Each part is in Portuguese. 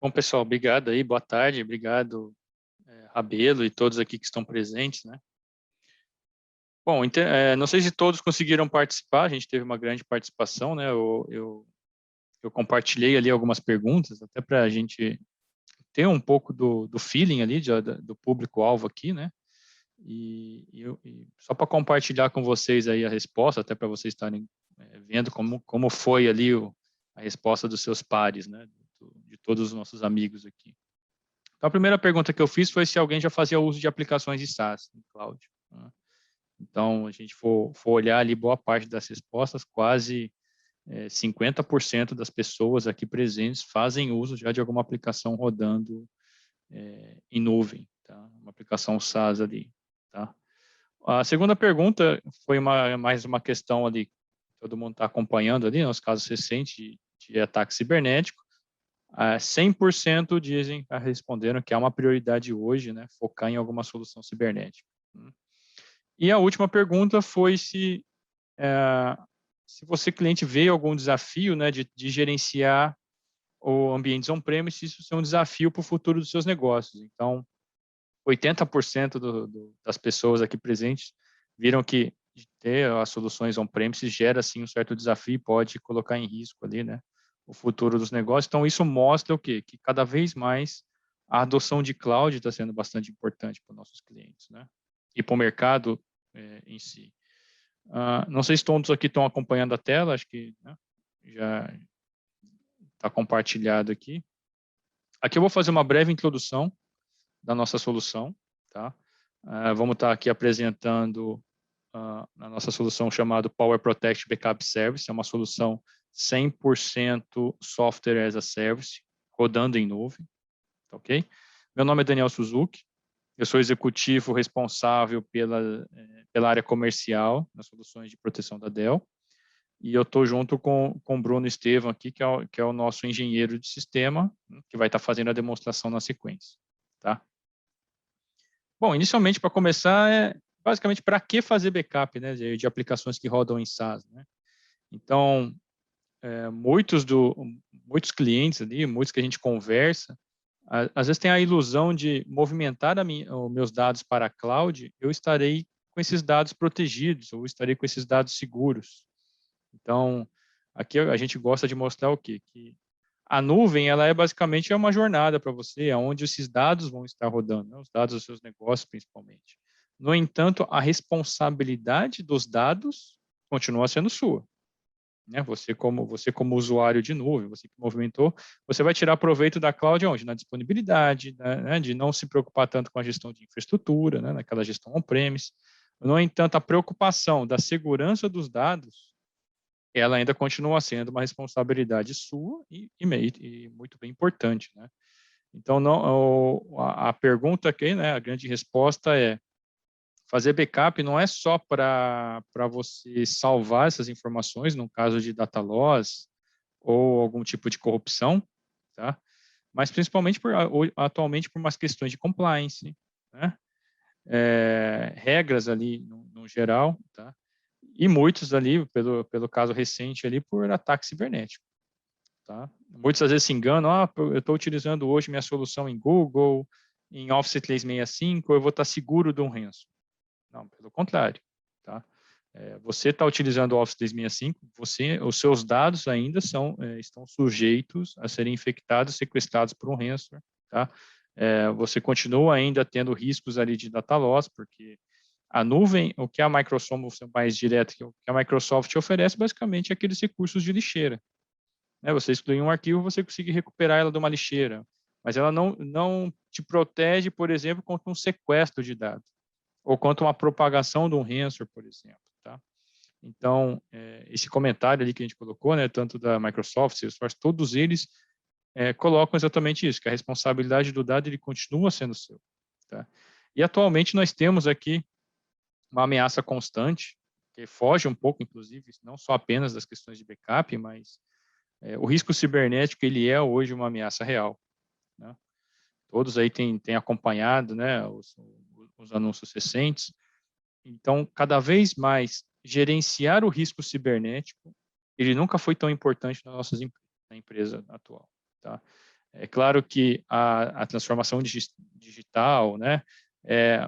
Bom, pessoal, obrigado aí, boa tarde, obrigado, Rabelo e todos aqui que estão presentes, né? Bom, não sei se todos conseguiram participar, a gente teve uma grande participação, né? Eu compartilhei ali algumas perguntas, até para a gente ter um pouco do feeling ali, do público-alvo aqui, né? E só para compartilhar com vocês aí a resposta, até para vocês estarem vendo como foi ali a resposta dos seus pares, né? De todos os nossos amigos aqui. Então, a primeira pergunta que eu fiz foi se alguém já fazia uso de aplicações de SaaS no cloud, né? Então, a gente for olhar ali boa parte das respostas, quase 50% das pessoas aqui presentes fazem uso já de alguma aplicação rodando em nuvem, tá? Uma aplicação SaaS ali, tá? A segunda pergunta foi mais uma questão ali, todo mundo está acompanhando ali, nos casos recentes de ataque cibernético. 100% responderam que é uma prioridade hoje, né, focar em alguma solução cibernética. E a última pergunta foi se você, cliente, vê algum desafio, né, de gerenciar o ambientes on-premise, isso é um desafio para o futuro dos seus negócios. Então, 80% das pessoas aqui presentes viram que ter as soluções on-premise gera, sim, um certo desafio e pode colocar em risco ali, né, o futuro dos negócios. Então, isso mostra o quê? Que cada vez mais a adoção de cloud está sendo bastante importante para os nossos clientes, né, e para o mercado em si. Não sei se todos aqui estão acompanhando a tela, acho que, né, já está compartilhado aqui. Aqui eu vou fazer uma breve introdução da nossa solução, tá? Vamos estar aqui apresentando a nossa solução chamada Power Protect Backup Service, é uma solução 100% Software as a Service, rodando em nuvem, ok? Meu nome é Daniel Suzuki, eu sou executivo responsável pela área comercial nas soluções de proteção da Dell, e eu estou junto com o Bruno Estevam aqui, que é o nosso engenheiro de sistema, que vai estar fazendo a demonstração na sequência, tá? Bom, inicialmente, para começar, basicamente, para que fazer backup, né, de aplicações que rodam em SaaS, né? Então, muitos clientes ali, muitos que a gente conversa, às vezes tem a ilusão de movimentar os meus dados para a cloud, eu estarei com esses dados protegidos, ou estarei com esses dados seguros. Então, aqui a gente gosta de mostrar o quê? Que a nuvem, ela basicamente uma jornada para você, onde esses dados vão estar rodando, né? Os dados dos seus negócios, principalmente. No entanto, a responsabilidade dos dados continua sendo sua, né? Você como usuário de nuvem, você que movimentou, você vai tirar proveito da cloud onde? Na disponibilidade, né? De não se preocupar tanto com a gestão de infraestrutura, né? Naquela gestão on-premise. No entanto, a preocupação da segurança dos dados, ela ainda continua sendo uma responsabilidade sua e muito bem importante, né? Então, a pergunta aqui, né, a grande resposta é: fazer backup não é só para você salvar essas informações, no caso de data loss ou algum tipo de corrupção, tá? Mas principalmente atualmente por umas questões de compliance, né? Regras ali no geral, tá? E muitos ali, pelo caso recente ali, por ataque cibernético, tá? Muitos às vezes se enganam, eu estou utilizando hoje minha solução em Google, em Office 365, eu vou estar seguro de um ransom. Não, pelo contrário, tá? Você está utilizando o Office 365, os seus dados ainda estão sujeitos a serem infectados, sequestrados por um ransomware, tá? Você continua ainda tendo riscos ali de data loss, porque a nuvem, o que a Microsoft, mais direto, o que a Microsoft oferece, basicamente, é aqueles recursos de lixeira, né? Você exclui um arquivo, você consegue recuperar ela de uma lixeira, mas ela não te protege, por exemplo, contra um sequestro de dados, ou contra uma propagação de um ransomware, por exemplo, tá? Então, esse comentário ali que a gente colocou, né, tanto da Microsoft, Salesforce, todos eles colocam exatamente isso, que a responsabilidade do dado ele continua sendo seu, tá? E atualmente nós temos aqui uma ameaça constante, que foge um pouco, inclusive, não só apenas das questões de backup, mas o risco cibernético ele é hoje uma ameaça real, né? Todos aí têm acompanhado, né, os anúncios recentes. Então, cada vez mais, gerenciar o risco cibernético, ele nunca foi tão importante na empresa atual, tá? É claro que a transformação digital, né,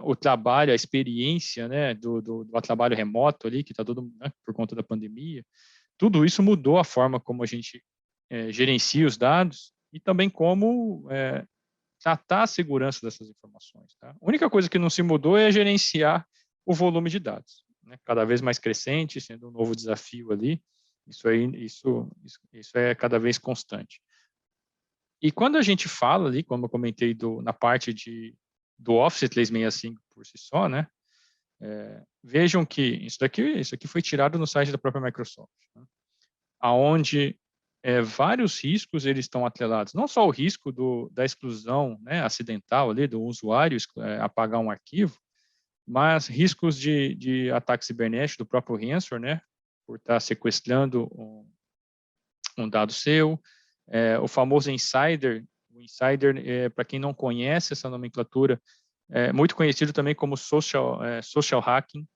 o trabalho, a experiência, né, do trabalho remoto ali, que está todo, né, por conta da pandemia, tudo isso mudou a forma como a gente gerencia os dados e também como tratar a segurança dessas informações. Tá? A única coisa que não se mudou é gerenciar o volume de dados, né? Cada vez mais crescente, sendo um novo desafio ali. Isso é cada vez constante. E quando a gente fala ali, como eu comentei na parte do Office 365 por si só, né? Vejam que isso aqui foi tirado no site da própria Microsoft, né? Aonde vários riscos eles estão atrelados. Não só o risco da exclusão, né, acidental ali do usuário apagar um arquivo, mas riscos de ataque cibernético do próprio ransomware, né, por estar sequestrando um dado seu. O famoso insider, para quem não conhece essa nomenclatura, é muito conhecido também como social hacking.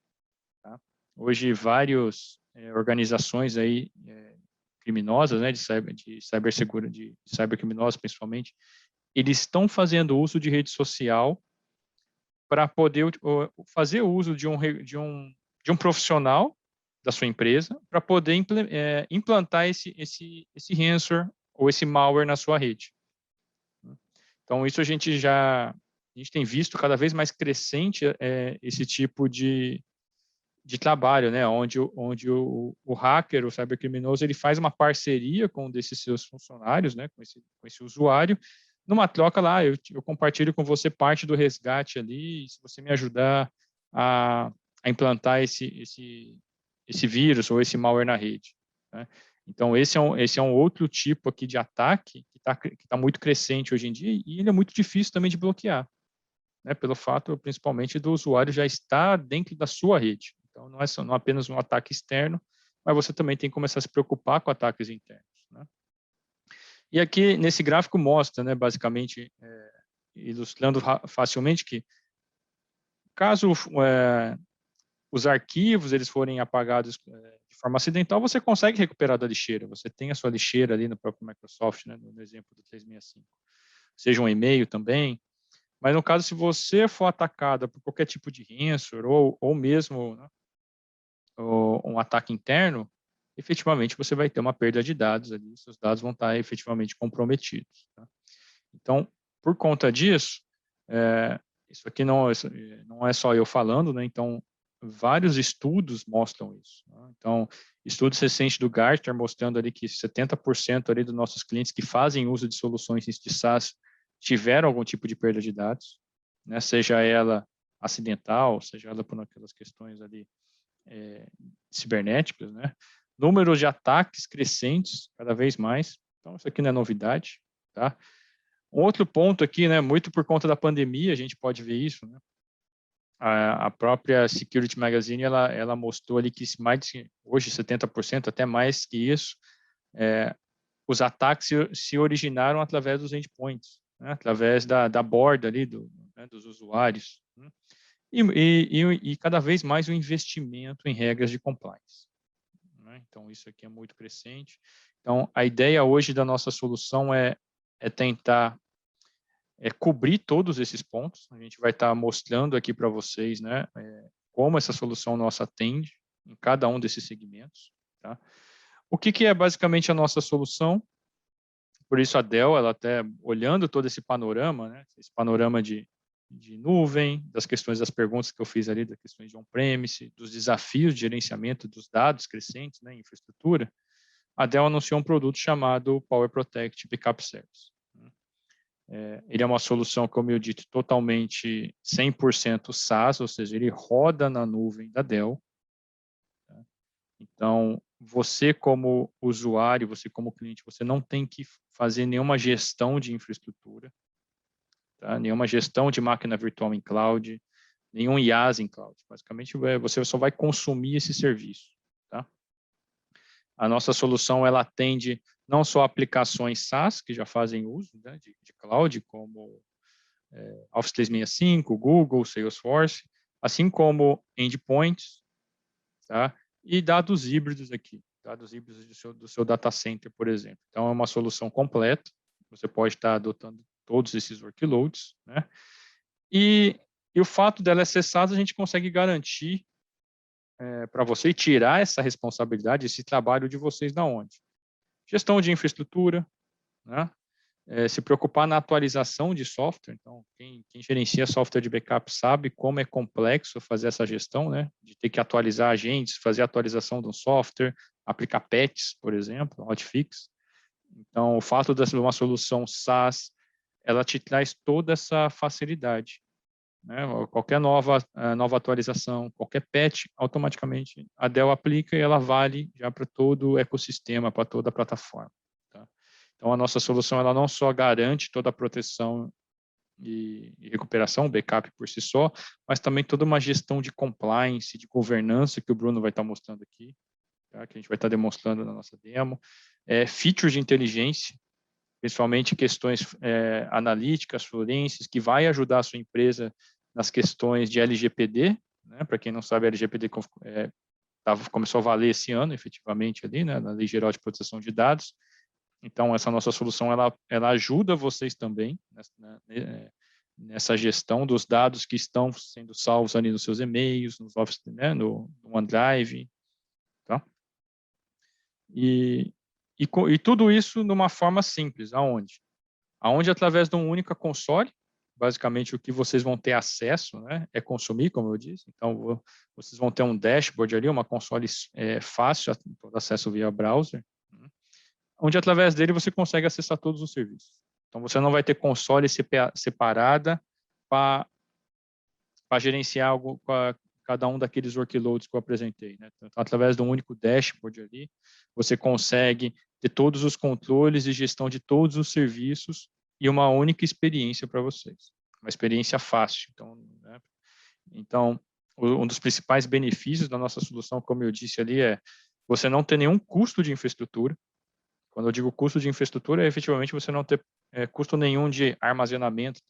Tá? Hoje, várias organizações aí criminosas, né, de cybercriminosos principalmente, eles estão fazendo uso de rede social para poder fazer uso de um profissional da sua empresa para poder implantar esse ransomware ou esse malware na sua rede. Então, isso a gente tem visto cada vez mais crescente esse tipo de trabalho, né, onde o hacker, o cybercriminoso, ele faz uma parceria com um desses seus funcionários, né, com esse usuário, numa troca lá, eu compartilho com você parte do resgate ali, se você me ajudar a implantar esse vírus ou esse malware na rede. Né? Então, esse é um outro tipo aqui de ataque que tá muito crescente hoje em dia e ele é muito difícil também de bloquear, né, pelo fato, principalmente, do usuário já estar dentro da sua rede. Então, não é apenas um ataque externo, mas você também tem que começar a se preocupar com ataques internos. Né? E aqui, nesse gráfico, mostra, né, basicamente, ilustrando facilmente que, caso os arquivos eles forem apagados de forma acidental, você consegue recuperar da lixeira. Você tem a sua lixeira ali no próprio Microsoft, né, no exemplo do 365. Seja um e-mail também. Mas, no caso, se você for atacada por qualquer tipo de ransomware ou mesmo, né, um ataque interno, efetivamente você vai ter uma perda de dados ali, seus dados vão estar efetivamente comprometidos. Tá? Então, por conta disso, isso aqui não é só eu falando, né? Então, vários estudos mostram isso. Né? Então, estudos recentes do Gartner mostrando ali que 70% ali dos nossos clientes que fazem uso de soluções de SaaS tiveram algum tipo de perda de dados, né? Seja ela acidental, seja ela por aquelas questões ali cibernéticas, né? Números de ataques crescentes cada vez mais. Então, isso aqui não é novidade, tá? Um outro ponto aqui, né, muito por conta da pandemia, a gente pode ver isso, né? A própria Security Magazine, ela mostrou ali que hoje 70%, até mais que isso, os ataques se originaram através dos endpoints, né? Através da borda ali né, dos usuários, né? E cada vez mais o investimento em regras de compliance. Né? Então, isso aqui é muito crescente. Então, a ideia hoje da nossa solução é tentar cobrir todos esses pontos. A gente vai estar mostrando aqui para vocês, né, como essa solução nossa atende em cada um desses segmentos. Tá? O que é basicamente a nossa solução? Por isso a Dell, ela até olhando todo esse panorama, né, esse panorama de nuvem, das questões das perguntas que eu fiz ali, das questões de on-premise, dos desafios de gerenciamento dos dados crescentes, né, infraestrutura, a Dell anunciou um produto chamado Power Protect Backup Service. Ele é uma solução, como eu disse, totalmente 100% SaaS, ou seja, ele roda na nuvem da Dell. Tá? Então, você como usuário, você como cliente, você não tem que fazer nenhuma gestão de infraestrutura, tá? Nenhuma gestão de máquina virtual em cloud, nenhum IaaS em cloud. Basicamente, você só vai consumir esse serviço. Tá? A nossa solução ela atende não só aplicações SaaS, que já fazem uso, né, de cloud, como Office 365, Google, Salesforce, assim como endpoints, tá? E dados híbridos aqui, dados híbridos do seu data center, por exemplo. Então, é uma solução completa, você pode estar adotando todos esses workloads, né? E o fato dela ser SaaS, a gente consegue garantir para você e tirar essa responsabilidade, esse trabalho de vocês da onde? Gestão de infraestrutura, né? Se preocupar na atualização de software. Então, quem gerencia software de backup sabe como é complexo fazer essa gestão, né? De ter que atualizar agentes, fazer a atualização do software, aplicar patches, por exemplo, hotfix. Então, o fato de uma solução SaaS, ela te traz toda essa facilidade, né? Qualquer nova atualização, qualquer patch, automaticamente a Dell aplica e ela vale já para todo o ecossistema, para toda a plataforma. Tá? Então, a nossa solução ela não só garante toda a proteção e recuperação, backup por si só, mas também toda uma gestão de compliance, de governança que o Bruno vai estar mostrando aqui, tá? Que a gente vai estar demonstrando na nossa demo. Features de inteligência, principalmente questões analíticas, forenses, que vai ajudar a sua empresa nas questões de LGPD, né? Para quem não sabe, a LGPD começou a valer esse ano, efetivamente, ali, né? Na Lei Geral de Proteção de Dados. Então, essa nossa solução, ela ajuda vocês também nessa gestão dos dados que estão sendo salvos ali nos seus e-mails, nos Office, né? no OneDrive, tá? E tudo isso numa forma simples, aonde? Aonde através de um único console, basicamente o que vocês vão ter acesso, né, é consumir, como eu disse. Então, vocês vão ter um dashboard ali, uma console fácil, todo acesso via browser, né, onde através dele você consegue acessar todos os serviços. Então, você não vai ter console separada para gerenciar cada um daqueles workloads que eu apresentei, né? Então, através de um único dashboard ali, você consegue ter todos os controles e gestão de todos os serviços e uma única experiência para vocês. Uma experiência fácil. Então, né? Então, um dos principais benefícios da nossa solução, como eu disse ali, é você não ter nenhum custo de infraestrutura. Quando eu digo custo de infraestrutura, é efetivamente você não ter custo nenhum de armazenamento.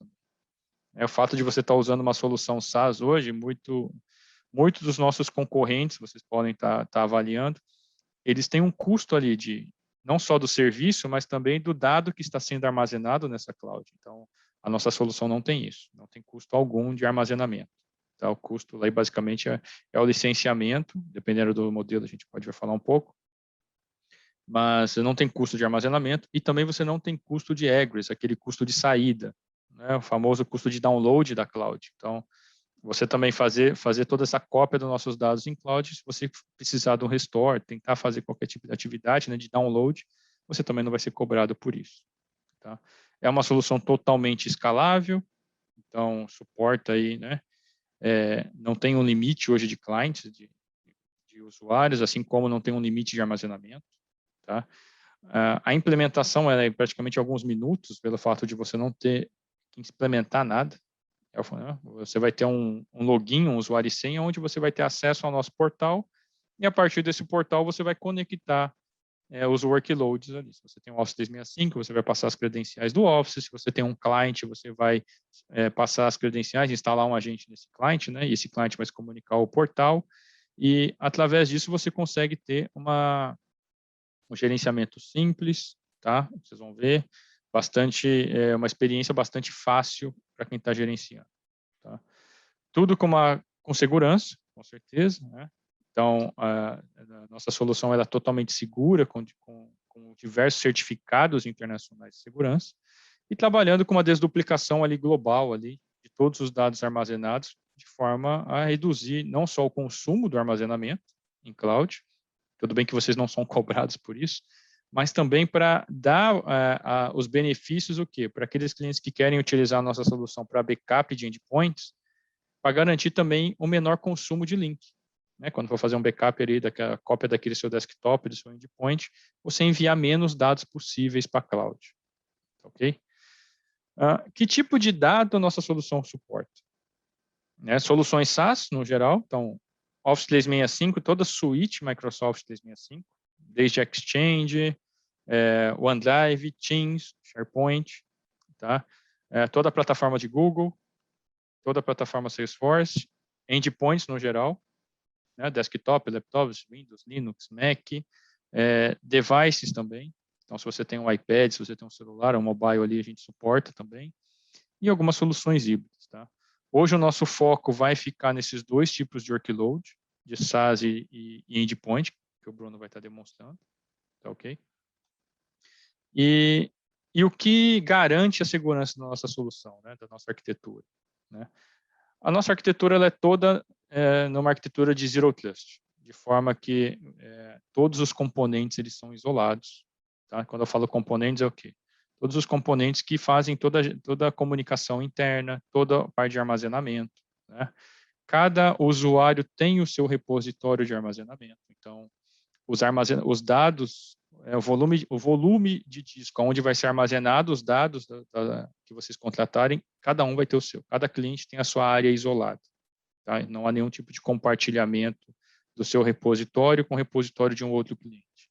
O fato de você estar usando uma solução SaaS hoje, muitos dos nossos concorrentes, vocês podem estar avaliando, eles têm um custo ali não só do serviço, mas também do dado que está sendo armazenado nessa cloud. Então, a nossa solução não tem isso, não tem custo algum de armazenamento. Tá? O custo lá basicamente é o licenciamento, dependendo do modelo, a gente pode falar um pouco, mas não tem custo de armazenamento e também você não tem custo de egress, aquele custo de saída, né? O famoso custo de download da cloud. Então, você também fazer toda essa cópia dos nossos dados em cloud, se você precisar de um restore, tentar fazer qualquer tipo de atividade, né, de download, você também não vai ser cobrado por isso. Tá? É uma solução totalmente escalável, então suporta aí, né, não tem um limite hoje de clientes, de usuários, assim como não tem um limite de armazenamento. Tá? A implementação é praticamente alguns minutos, pelo fato de você não ter que implementar nada. Você vai ter um login, um usuário e senha, onde você vai ter acesso ao nosso portal, e a partir desse portal você vai conectar os workloads ali. Se você tem um Office 365, você vai passar as credenciais do Office. Se você tem um cliente, você vai passar as credenciais, instalar um agente nesse cliente, né? E esse cliente vai se comunicar ao portal. E através disso você consegue ter um gerenciamento simples, tá? Vocês vão ver uma experiência bastante fácil para quem está gerenciando. Tá? Tudo com segurança, com certeza, né? Então, a nossa solução é totalmente segura, com diversos certificados internacionais de segurança, e trabalhando com uma desduplicação ali global ali, de todos os dados armazenados, de forma a reduzir não só o consumo do armazenamento em cloud, tudo bem que vocês não são cobrados por isso, mas também para dar os benefícios, o quê? Para aqueles clientes que querem utilizar a nossa solução para backup de endpoints, para garantir também o menor consumo de link. Né? Quando for fazer um backup ali, daquela cópia daquele seu desktop, do seu endpoint, você enviar menos dados possíveis para a cloud. Ok? Que tipo de dado a nossa solução suporta? Soluções SaaS, no geral, então, Office 365, toda a suíte Microsoft 365, desde Exchange, OneDrive, Teams, SharePoint, tá? Toda a plataforma de Google, toda a plataforma Salesforce, endpoints no geral, né? Desktop, laptops, Windows, Linux, Mac, devices também. Então, se você tem um iPad, se você tem um celular, um mobile ali, a gente suporta também. E algumas soluções híbridas, tá? Hoje o nosso foco vai ficar nesses dois tipos de workload, de SaaS e endpoint, que o Bruno vai estar demonstrando, tá ok? E o que garante a segurança da nossa solução, né, da nossa arquitetura, né? A nossa arquitetura ela é toda numa arquitetura de Zero Trust, de forma que todos os componentes eles são isolados. Tá? Quando eu falo componentes, é o quê? Todos os componentes que fazem toda a comunicação interna, toda a parte de armazenamento. Né? Cada usuário tem o seu repositório de armazenamento. Então, os dados, o volume de disco, onde vai ser armazenado os dados que vocês contratarem, cada um vai ter o seu. Cada cliente tem a sua área isolada. Tá? Não há nenhum tipo de compartilhamento do seu repositório com o repositório de um outro cliente.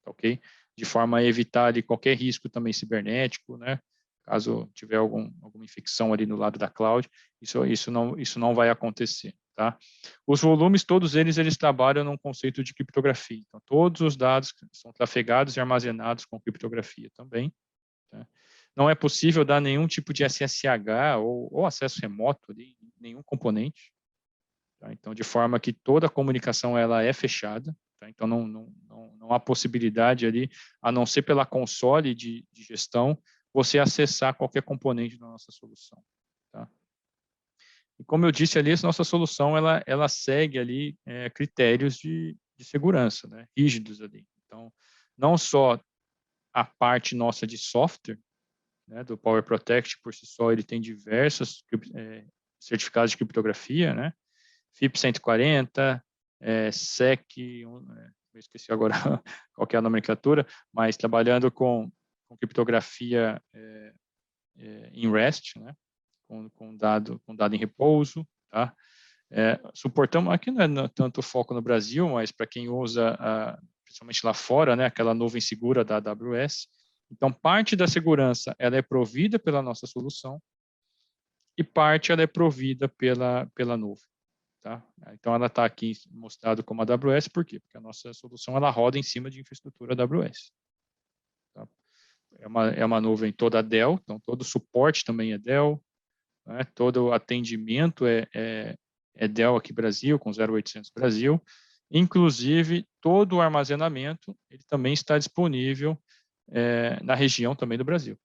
Ok? De forma a evitar ali, qualquer risco também cibernético, né? Caso tiver alguma infecção ali no lado da cloud, isso não vai acontecer. Tá? Os volumes, todos eles trabalham num conceito de criptografia. Então, todos os dados são trafegados e armazenados com criptografia também. Tá? Não é possível dar nenhum tipo de SSH ou acesso remoto ali, nenhum componente. Tá? Então, de forma que toda a comunicação ela é fechada. Tá? Então, não há possibilidade ali, a não ser pela console de gestão, você acessar qualquer componente da nossa solução. Tá? E como eu disse ali, essa nossa solução ela segue ali critérios de segurança, né, rígidos ali. Então, não só a parte nossa de software, né, do Power Protect por si só, ele tem diversos certificados de criptografia, né, FIP 140, SEC, eu esqueci agora qual que é a nomenclatura, mas trabalhando com criptografia em REST, né, com dado em repouso, tá? Suportamos, aqui não é tanto foco no Brasil, mas para quem usa, principalmente lá fora, né, aquela nuvem segura da AWS. Então, parte da segurança ela é provida pela nossa solução e parte ela é provida pela nuvem. Tá? Então, ela está aqui mostrado como AWS, por quê? Porque a nossa solução ela roda em cima de infraestrutura AWS. Tá? É uma nuvem toda Dell, então todo o suporte também é Dell, né? Todo o atendimento é Dell aqui Brasil, com 0800 Brasil. Inclusive, todo o armazenamento ele também está disponível na região também do Brasil.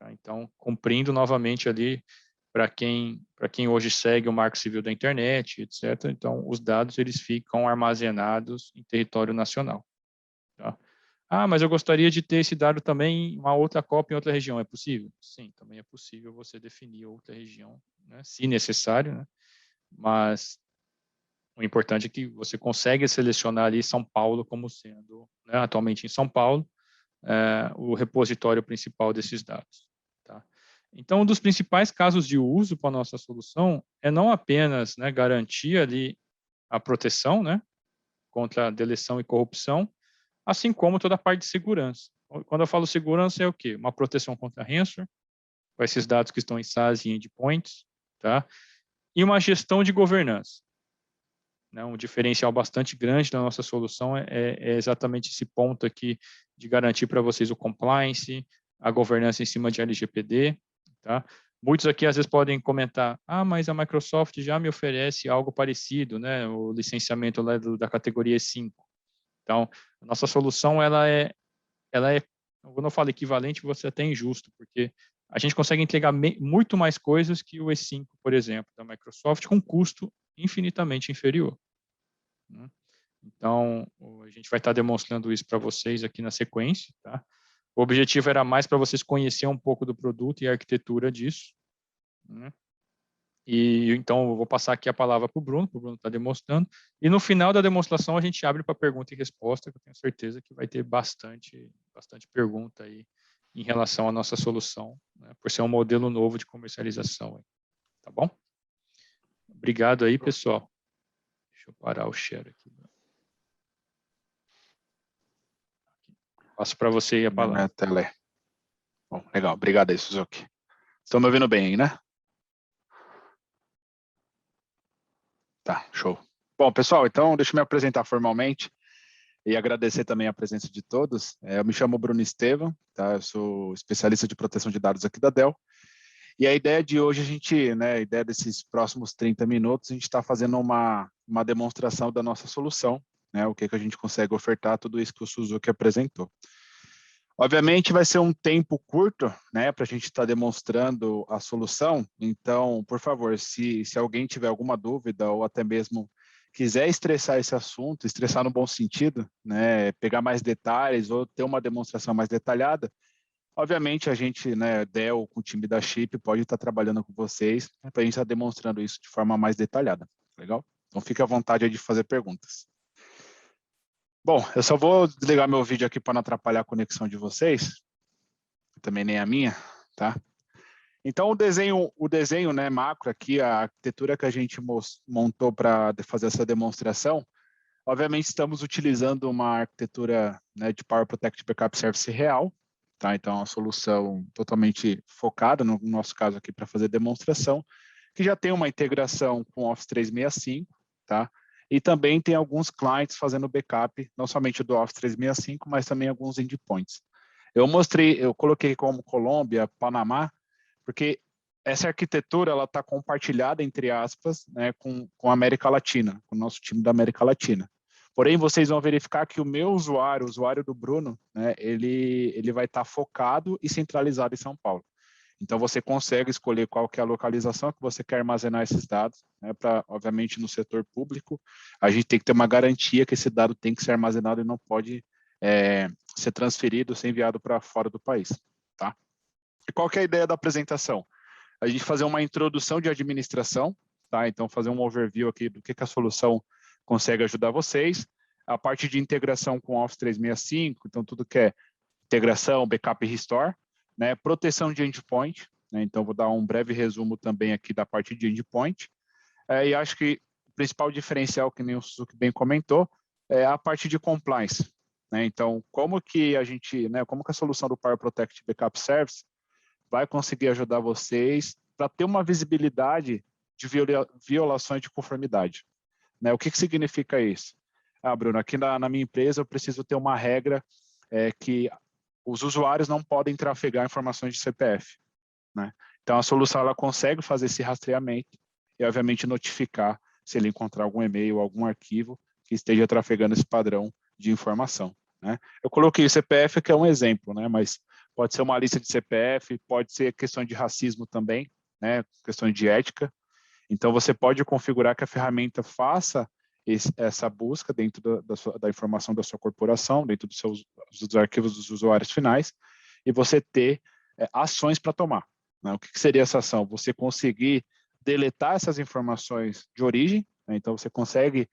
Tá? Então, cumprindo novamente ali para quem hoje segue o Marco Civil da Internet, etc. Então, os dados eles ficam armazenados em território nacional. Tá? Ah, mas eu gostaria de ter esse dado também, uma outra cópia em outra região. É possível? Sim, também é possível você definir outra região, né, se necessário, né? Mas o importante é que você consegue selecionar ali São Paulo como sendo, né, atualmente em São Paulo, o repositório principal desses dados. Tá? Então, um dos principais casos de uso para a nossa solução é não apenas, né, garantir ali a proteção, né, contra a deleção e corrupção, assim como toda a parte de segurança. Quando eu falo segurança, é o quê? Uma proteção contra ransomware, com esses dados que estão em SaaS e endpoints, tá? E uma gestão de governança. Né? Um diferencial bastante grande da nossa solução é exatamente esse ponto aqui de garantir para vocês o compliance, a governança em cima de LGPD, tá? Muitos aqui às vezes podem comentar, mas a Microsoft já me oferece algo parecido, né? O licenciamento lá da categoria 5. Então, a nossa solução, ela é, quando eu falo equivalente, você é até injusto, porque a gente consegue entregar muito mais coisas que o E5, por exemplo, da Microsoft, com custo infinitamente inferior. Né? Então, a gente vai estar demonstrando isso para vocês aqui na sequência. Tá? O objetivo era mais para vocês conhecerem um pouco do produto e a arquitetura disso. Né? E então eu vou passar aqui a palavra para o Bruno está demonstrando. E no final da demonstração a gente abre para pergunta e resposta, que eu tenho certeza que vai ter bastante pergunta aí em relação à nossa solução, né, por ser um modelo novo de comercialização. Aí, tá bom? Obrigado aí, pessoal. Deixa eu parar o share aqui. Passo para você aí a palavra. Bom, legal. Obrigado aí, Suzuki. Estão me ouvindo bem aí, né? Tá, show. Bom, pessoal, então deixa eu me apresentar formalmente. e agradecer também a presença de todos. Eu me chamo Bruno Estevam, tá? Eu sou especialista de proteção de dados aqui da Dell. E a ideia de hoje, a ideia desses próximos 30 minutos, a gente está fazendo uma demonstração da nossa solução, né? O que a gente consegue ofertar, tudo isso que o Suzuki apresentou. Obviamente vai ser um tempo curto, né, para a gente estar demonstrando a solução. Então, por favor, se alguém tiver alguma dúvida ou até mesmo quiser estressar esse assunto, estressar no bom sentido, né, pegar mais detalhes ou ter uma demonstração mais detalhada, obviamente a gente, né, Dell, com o time da Chip, pode estar trabalhando com vocês, né, para a gente estar demonstrando isso de forma mais detalhada. Legal? Então, fique à vontade aí de fazer perguntas. Bom, eu só vou desligar meu vídeo aqui para não atrapalhar a conexão de vocês, também nem a minha, tá? Então, o desenho, né, macro aqui, a arquitetura que a gente montou para fazer essa demonstração, obviamente estamos utilizando uma arquitetura, né, de Power Protect Backup Service real, tá? Então, é uma solução totalmente focada, no nosso caso aqui, para fazer demonstração, que já tem uma integração com Office 365, tá? E também tem alguns clients fazendo backup, não somente do Office 365, mas também alguns endpoints. Eu coloquei como Colômbia, Panamá, porque essa arquitetura ela está compartilhada, entre aspas, né, com a América Latina, com o nosso time da América Latina. Porém, vocês vão verificar que o meu usuário, o usuário do Bruno, né, ele vai estar focado e centralizado em São Paulo. Então, você consegue escolher qual que é a localização que você quer armazenar esses dados, né, para, obviamente, no setor público, a gente tem que ter uma garantia que esse dado tem que ser armazenado e não pode ser transferido, ser enviado para fora do país, tá? E qual que é a ideia da apresentação? A gente fazer uma introdução de administração, tá? Então, fazer um overview aqui do que a solução consegue ajudar vocês, a parte de integração com Office 365, então tudo que é integração, backup e restore, né? Proteção de endpoint, né? Então vou dar um breve resumo também aqui da parte de endpoint, e acho que o principal diferencial, que nem o Suzuki bem comentou, é a parte de compliance, né? Então, como que a gente, né, como que a solução do Power Protect Backup Service vai conseguir ajudar vocês para ter uma visibilidade de violações de conformidade, né? O que significa isso? Bruno, aqui na minha empresa eu preciso ter uma regra que os usuários não podem trafegar informações de CPF, né? Então, a solução ela consegue fazer esse rastreamento e, obviamente, notificar se ele encontrar algum e-mail ou algum arquivo que esteja trafegando esse padrão de informação, né? Eu coloquei o CPF, que é um exemplo, né? Mas pode ser uma lista de CPF, pode ser questão de racismo também, né? Questões de ética. Então, você pode configurar que a ferramenta faça essa busca dentro da informação da sua corporação, dentro dos arquivos dos usuários finais, e você ter ações para tomar, né? O que seria essa ação? Você conseguir deletar essas informações de origem, né? Então você consegue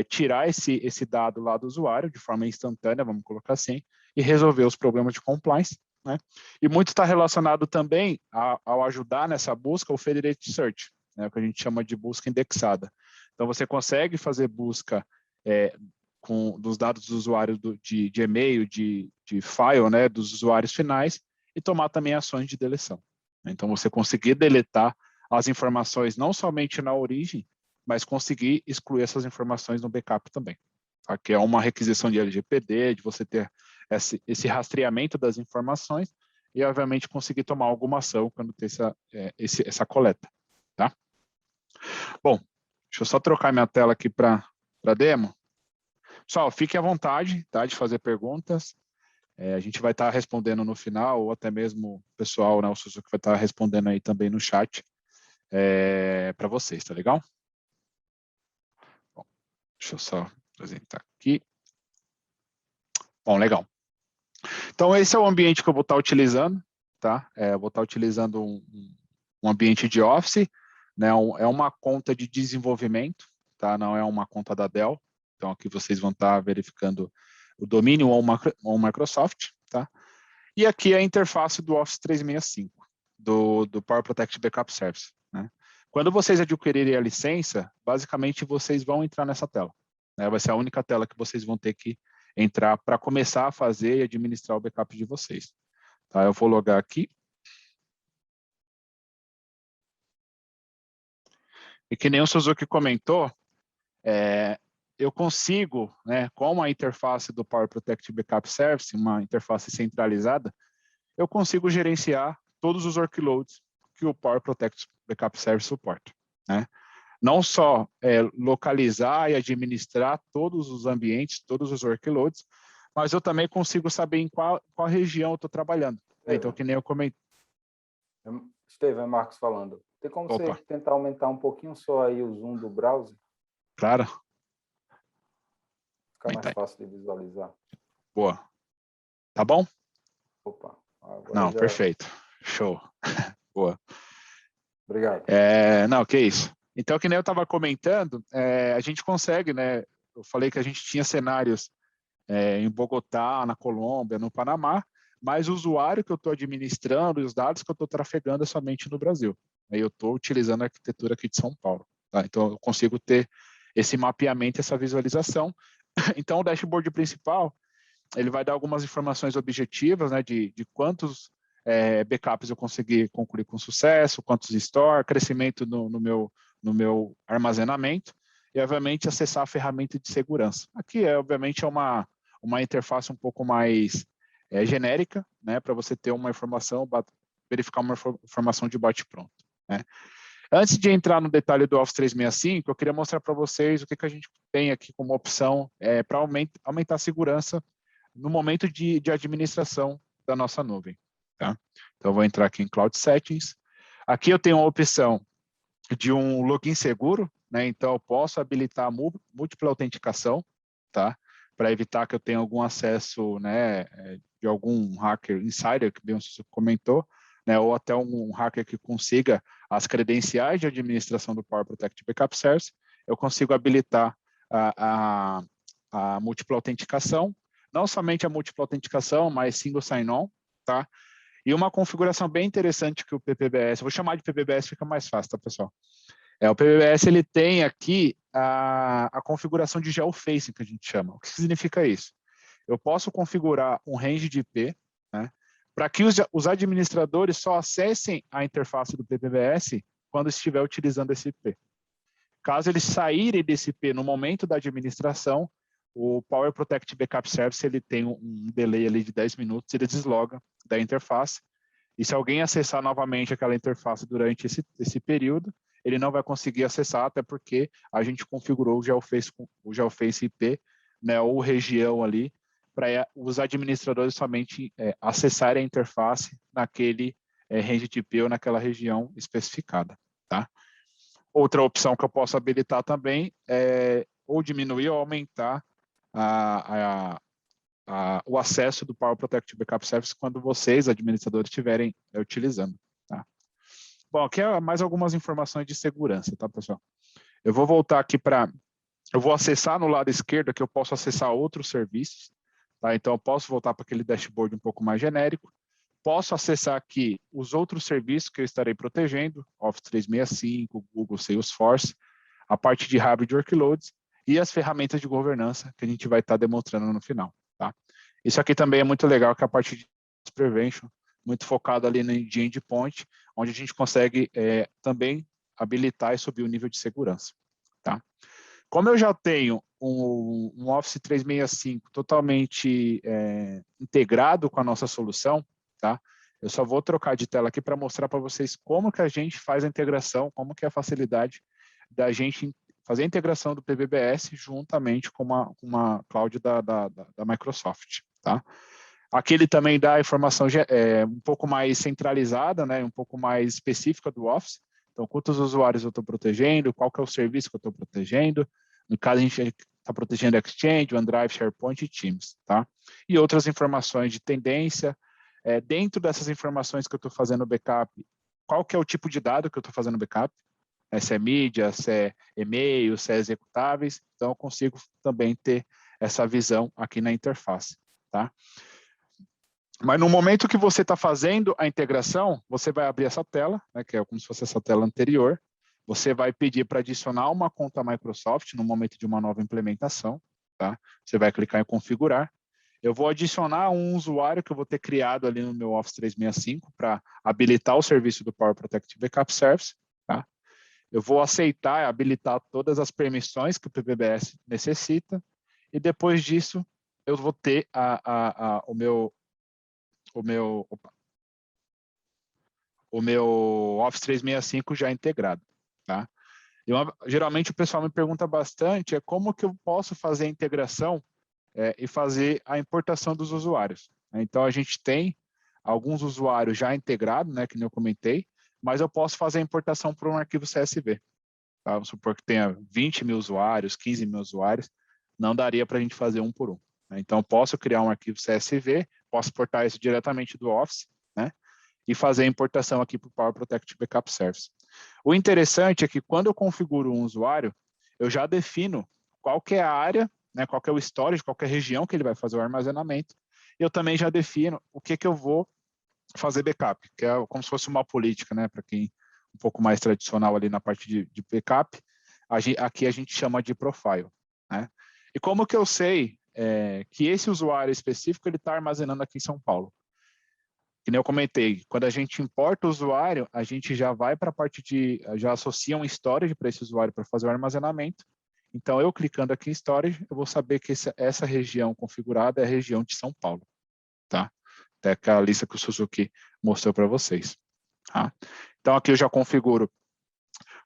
tirar esse dado lá do usuário de forma instantânea, vamos colocar assim, e resolver os problemas de compliance, né? E muito está relacionado também ao ajudar nessa busca o Federated Search, né? O que a gente chama de busca indexada. Então você consegue fazer busca dos dados dos usuários de e-mail, de file, né, dos usuários finais, e tomar também ações de deleção. Então, você conseguir deletar as informações não somente na origem, mas conseguir excluir essas informações no backup também. Tá? Que é uma requisição de LGPD, de você ter esse rastreamento das informações e, obviamente, conseguir tomar alguma ação quando ter essa coleta. Tá? Bom, deixa eu só trocar minha tela aqui para demo. Pessoal, fique à vontade, tá, de fazer perguntas. A gente vai estar respondendo no final, ou até mesmo o pessoal, né, o Suzuki vai estar respondendo aí também no chat para vocês, tá legal? Bom, deixa eu só apresentar aqui. Bom, legal. Então, esse é o ambiente que eu vou estar utilizando, tá? Eu vou estar utilizando um ambiente de Office, né? É uma conta de desenvolvimento, tá? Não é uma conta da Dell. Então, aqui vocês vão estar verificando o domínio ou Microsoft, tá? E aqui é a interface do Office 365, do Power Protect Backup Service, né? Quando vocês adquirirem a licença, basicamente vocês vão entrar nessa tela, né? Vai ser a única tela que vocês vão ter que entrar para começar a fazer e administrar o backup de vocês. Tá? Eu vou logar aqui. E que nem o Suzuki comentou, eu consigo, né, com a interface do Power Protect Backup Service, uma interface centralizada, eu consigo gerenciar todos os workloads que o Power Protect Backup Service suporta, né? Não só localizar e administrar todos os ambientes, todos os workloads, mas eu também consigo saber em qual região eu estou trabalhando. Então, que nem eu comentei. Estevam, é Marcos falando. Tem como você tentar aumentar um pouquinho só aí o zoom do browser? Claro. Fica mais fácil de visualizar. Boa. Tá bom? Opa. Agora não, já... perfeito. Show. Boa. Obrigado. Não, que isso. Então, que nem eu estava comentando, a gente consegue, né? Eu falei que a gente tinha cenários em Bogotá, na Colômbia, no Panamá, mas o usuário que eu estou administrando e os dados que eu estou trafegando é somente no Brasil. Aí eu estou utilizando a arquitetura aqui de São Paulo. Tá? Então, eu consigo ter esse mapeamento, essa visualização. Então, o dashboard principal, ele vai dar algumas informações objetivas, né, de quantos backups eu consegui concluir com sucesso, quantos store, crescimento no meu armazenamento, e, obviamente, acessar a ferramenta de segurança. Aqui, obviamente, é uma interface um pouco mais genérica, né, para você ter uma informação, verificar uma informação de bate-pronto, né. Antes de entrar no detalhe do Office 365, eu queria mostrar para vocês o que a gente tem aqui como opção para aumentar a segurança no momento de administração da nossa nuvem. Tá? Então, eu vou entrar aqui em Cloud Settings. Aqui eu tenho a opção de um login seguro, né? Então, eu posso habilitar a múltipla autenticação, tá? Para evitar que eu tenha algum acesso, né, de algum hacker insider, que bem você comentou, né, ou até um hacker que consiga as credenciais de administração do Power Protect Backup Service. Eu consigo habilitar a múltipla autenticação, não somente a múltipla autenticação, mas single sign-on, tá? E uma configuração bem interessante que o PPBS, eu vou chamar de PPBS, fica mais fácil, tá, pessoal? O PPBS, ele tem aqui a configuração de geofacing, que a gente chama. O que significa isso? Eu posso configurar um range de IP, né, para que os administradores só acessem a interface do PPBS quando estiver utilizando esse IP. Caso eles saírem desse IP no momento da administração, o Power Protect Backup Service ele tem um delay ali de 10 minutos, ele desloga da interface, e se alguém acessar novamente aquela interface durante esse período, ele não vai conseguir acessar, até porque a gente configurou o Geoface IP, né, ou região ali, para os administradores somente acessarem a interface naquele range de IP ou naquela região especificada. Tá? Outra opção que eu posso habilitar também é ou diminuir ou aumentar o acesso do Power Protect Backup Service quando vocês, administradores, estiverem utilizando. Tá? Bom, aqui é mais algumas informações de segurança, tá, pessoal? Eu vou voltar aqui eu vou acessar no lado esquerdo, que eu posso acessar outros serviços, tá? Então, eu posso voltar para aquele dashboard um pouco mais genérico. Posso acessar aqui os outros serviços que eu estarei protegendo, Office 365, Google, Salesforce, a parte de hybrid workloads e as ferramentas de governança que a gente vai estar demonstrando no final. Tá? Isso aqui também é muito legal, que é a parte de prevention, muito focado ali de endpoint, onde a gente consegue também habilitar e subir o nível de segurança. Tá? Como eu já tenho um Office 365 totalmente integrado com a nossa solução, tá? Eu só vou trocar de tela aqui para mostrar para vocês como que a gente faz a integração, como que é a facilidade da gente fazer a integração do PBBS juntamente com uma cloud da Microsoft, tá? Aqui ele também dá a informação um pouco mais centralizada, né, um pouco mais específica do Office. Então, quantos usuários eu estou protegendo, qual que é o serviço que eu estou protegendo. No caso, a gente está protegendo Exchange, OneDrive, SharePoint e Teams, tá? E outras informações de tendência. Dentro dessas informações que eu estou fazendo backup, qual que é o tipo de dado que eu estou fazendo backup? Se é mídia, se é e-mail, se é executáveis. Então, eu consigo também ter essa visão aqui na interface, tá? Mas no momento que você está fazendo a integração, você vai abrir essa tela, né, que é como se fosse essa tela anterior. Você vai pedir para adicionar uma conta Microsoft no momento de uma nova implementação. Tá? Você vai clicar em configurar. Eu vou adicionar um usuário que eu vou ter criado ali no meu Office 365 para habilitar o serviço do Power Protect Backup Service. Tá? eu vou aceitar, habilitar todas as permissões que o PBBS necessita, e depois disso eu vou ter o meu Office 365 já integrado, tá? Geralmente o pessoal me pergunta bastante como que eu posso fazer a integração e fazer a importação dos usuários. Então, a gente tem alguns usuários já integrados, né, que nem eu comentei, mas eu posso fazer a importação para um arquivo CSV. Tá? Vamos supor que tenha 20 mil usuários, 15 mil usuários, não daria para a gente fazer um por um. Né? Então, posso criar um arquivo CSV, posso portar isso diretamente do Office, né? E fazer a importação aqui para o Power Protect Backup Service. O interessante é que quando eu configuro um usuário, eu já defino qual que é a área, né, qual que é o storage, qual que é a região que ele vai fazer o armazenamento. Eu também já defino o que eu vou fazer backup, que é como se fosse uma política, né, para quem um pouco mais tradicional ali na parte de backup, aqui a gente chama de profile. Né? E como que eu sei que esse usuário específico ele está armazenando aqui em São Paulo? Que nem eu comentei, quando a gente importa o usuário, a gente já vai para a parte já associa um storage para esse usuário para fazer o armazenamento. Então, eu clicando aqui em storage, eu vou saber que essa região configurada é a região de São Paulo, tá? Até aquela lista que o Suzuki mostrou para vocês. Tá? Então, aqui eu já configuro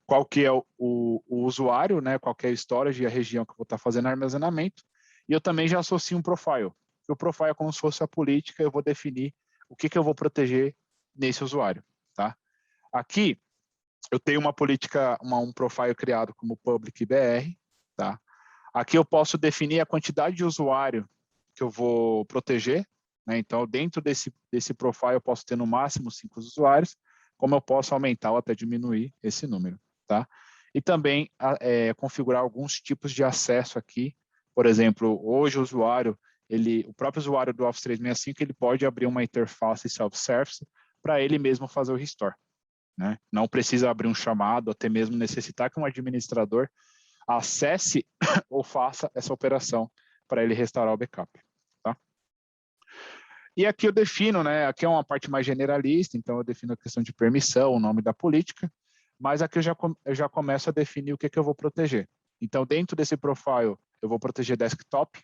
qual que é o usuário, né? Qual que é o storage e a região que eu vou estar fazendo armazenamento. E eu também já associo um profile. O profile é como se fosse a política, eu vou definir o que eu vou proteger nesse usuário, tá? Aqui, eu tenho uma política, um profile criado como public BR, tá? Aqui eu posso definir a quantidade de usuário que eu vou proteger, né? Então, dentro desse profile, eu posso ter no máximo 5 usuários, como eu posso aumentar ou até diminuir esse número, tá? E também configurar alguns tipos de acesso aqui. Por exemplo, hoje o usuário, o próprio usuário do Office 365, ele pode abrir uma interface self-service para ele mesmo fazer o restore. Né? Não precisa abrir um chamado, até mesmo necessitar que um administrador acesse ou faça essa operação para ele restaurar o backup. Tá? E aqui eu defino, né? Aqui é uma parte mais generalista, então eu defino a questão de permissão, o nome da política, mas aqui eu já começo a definir o que eu vou proteger. Então, dentro desse profile, eu vou proteger desktop,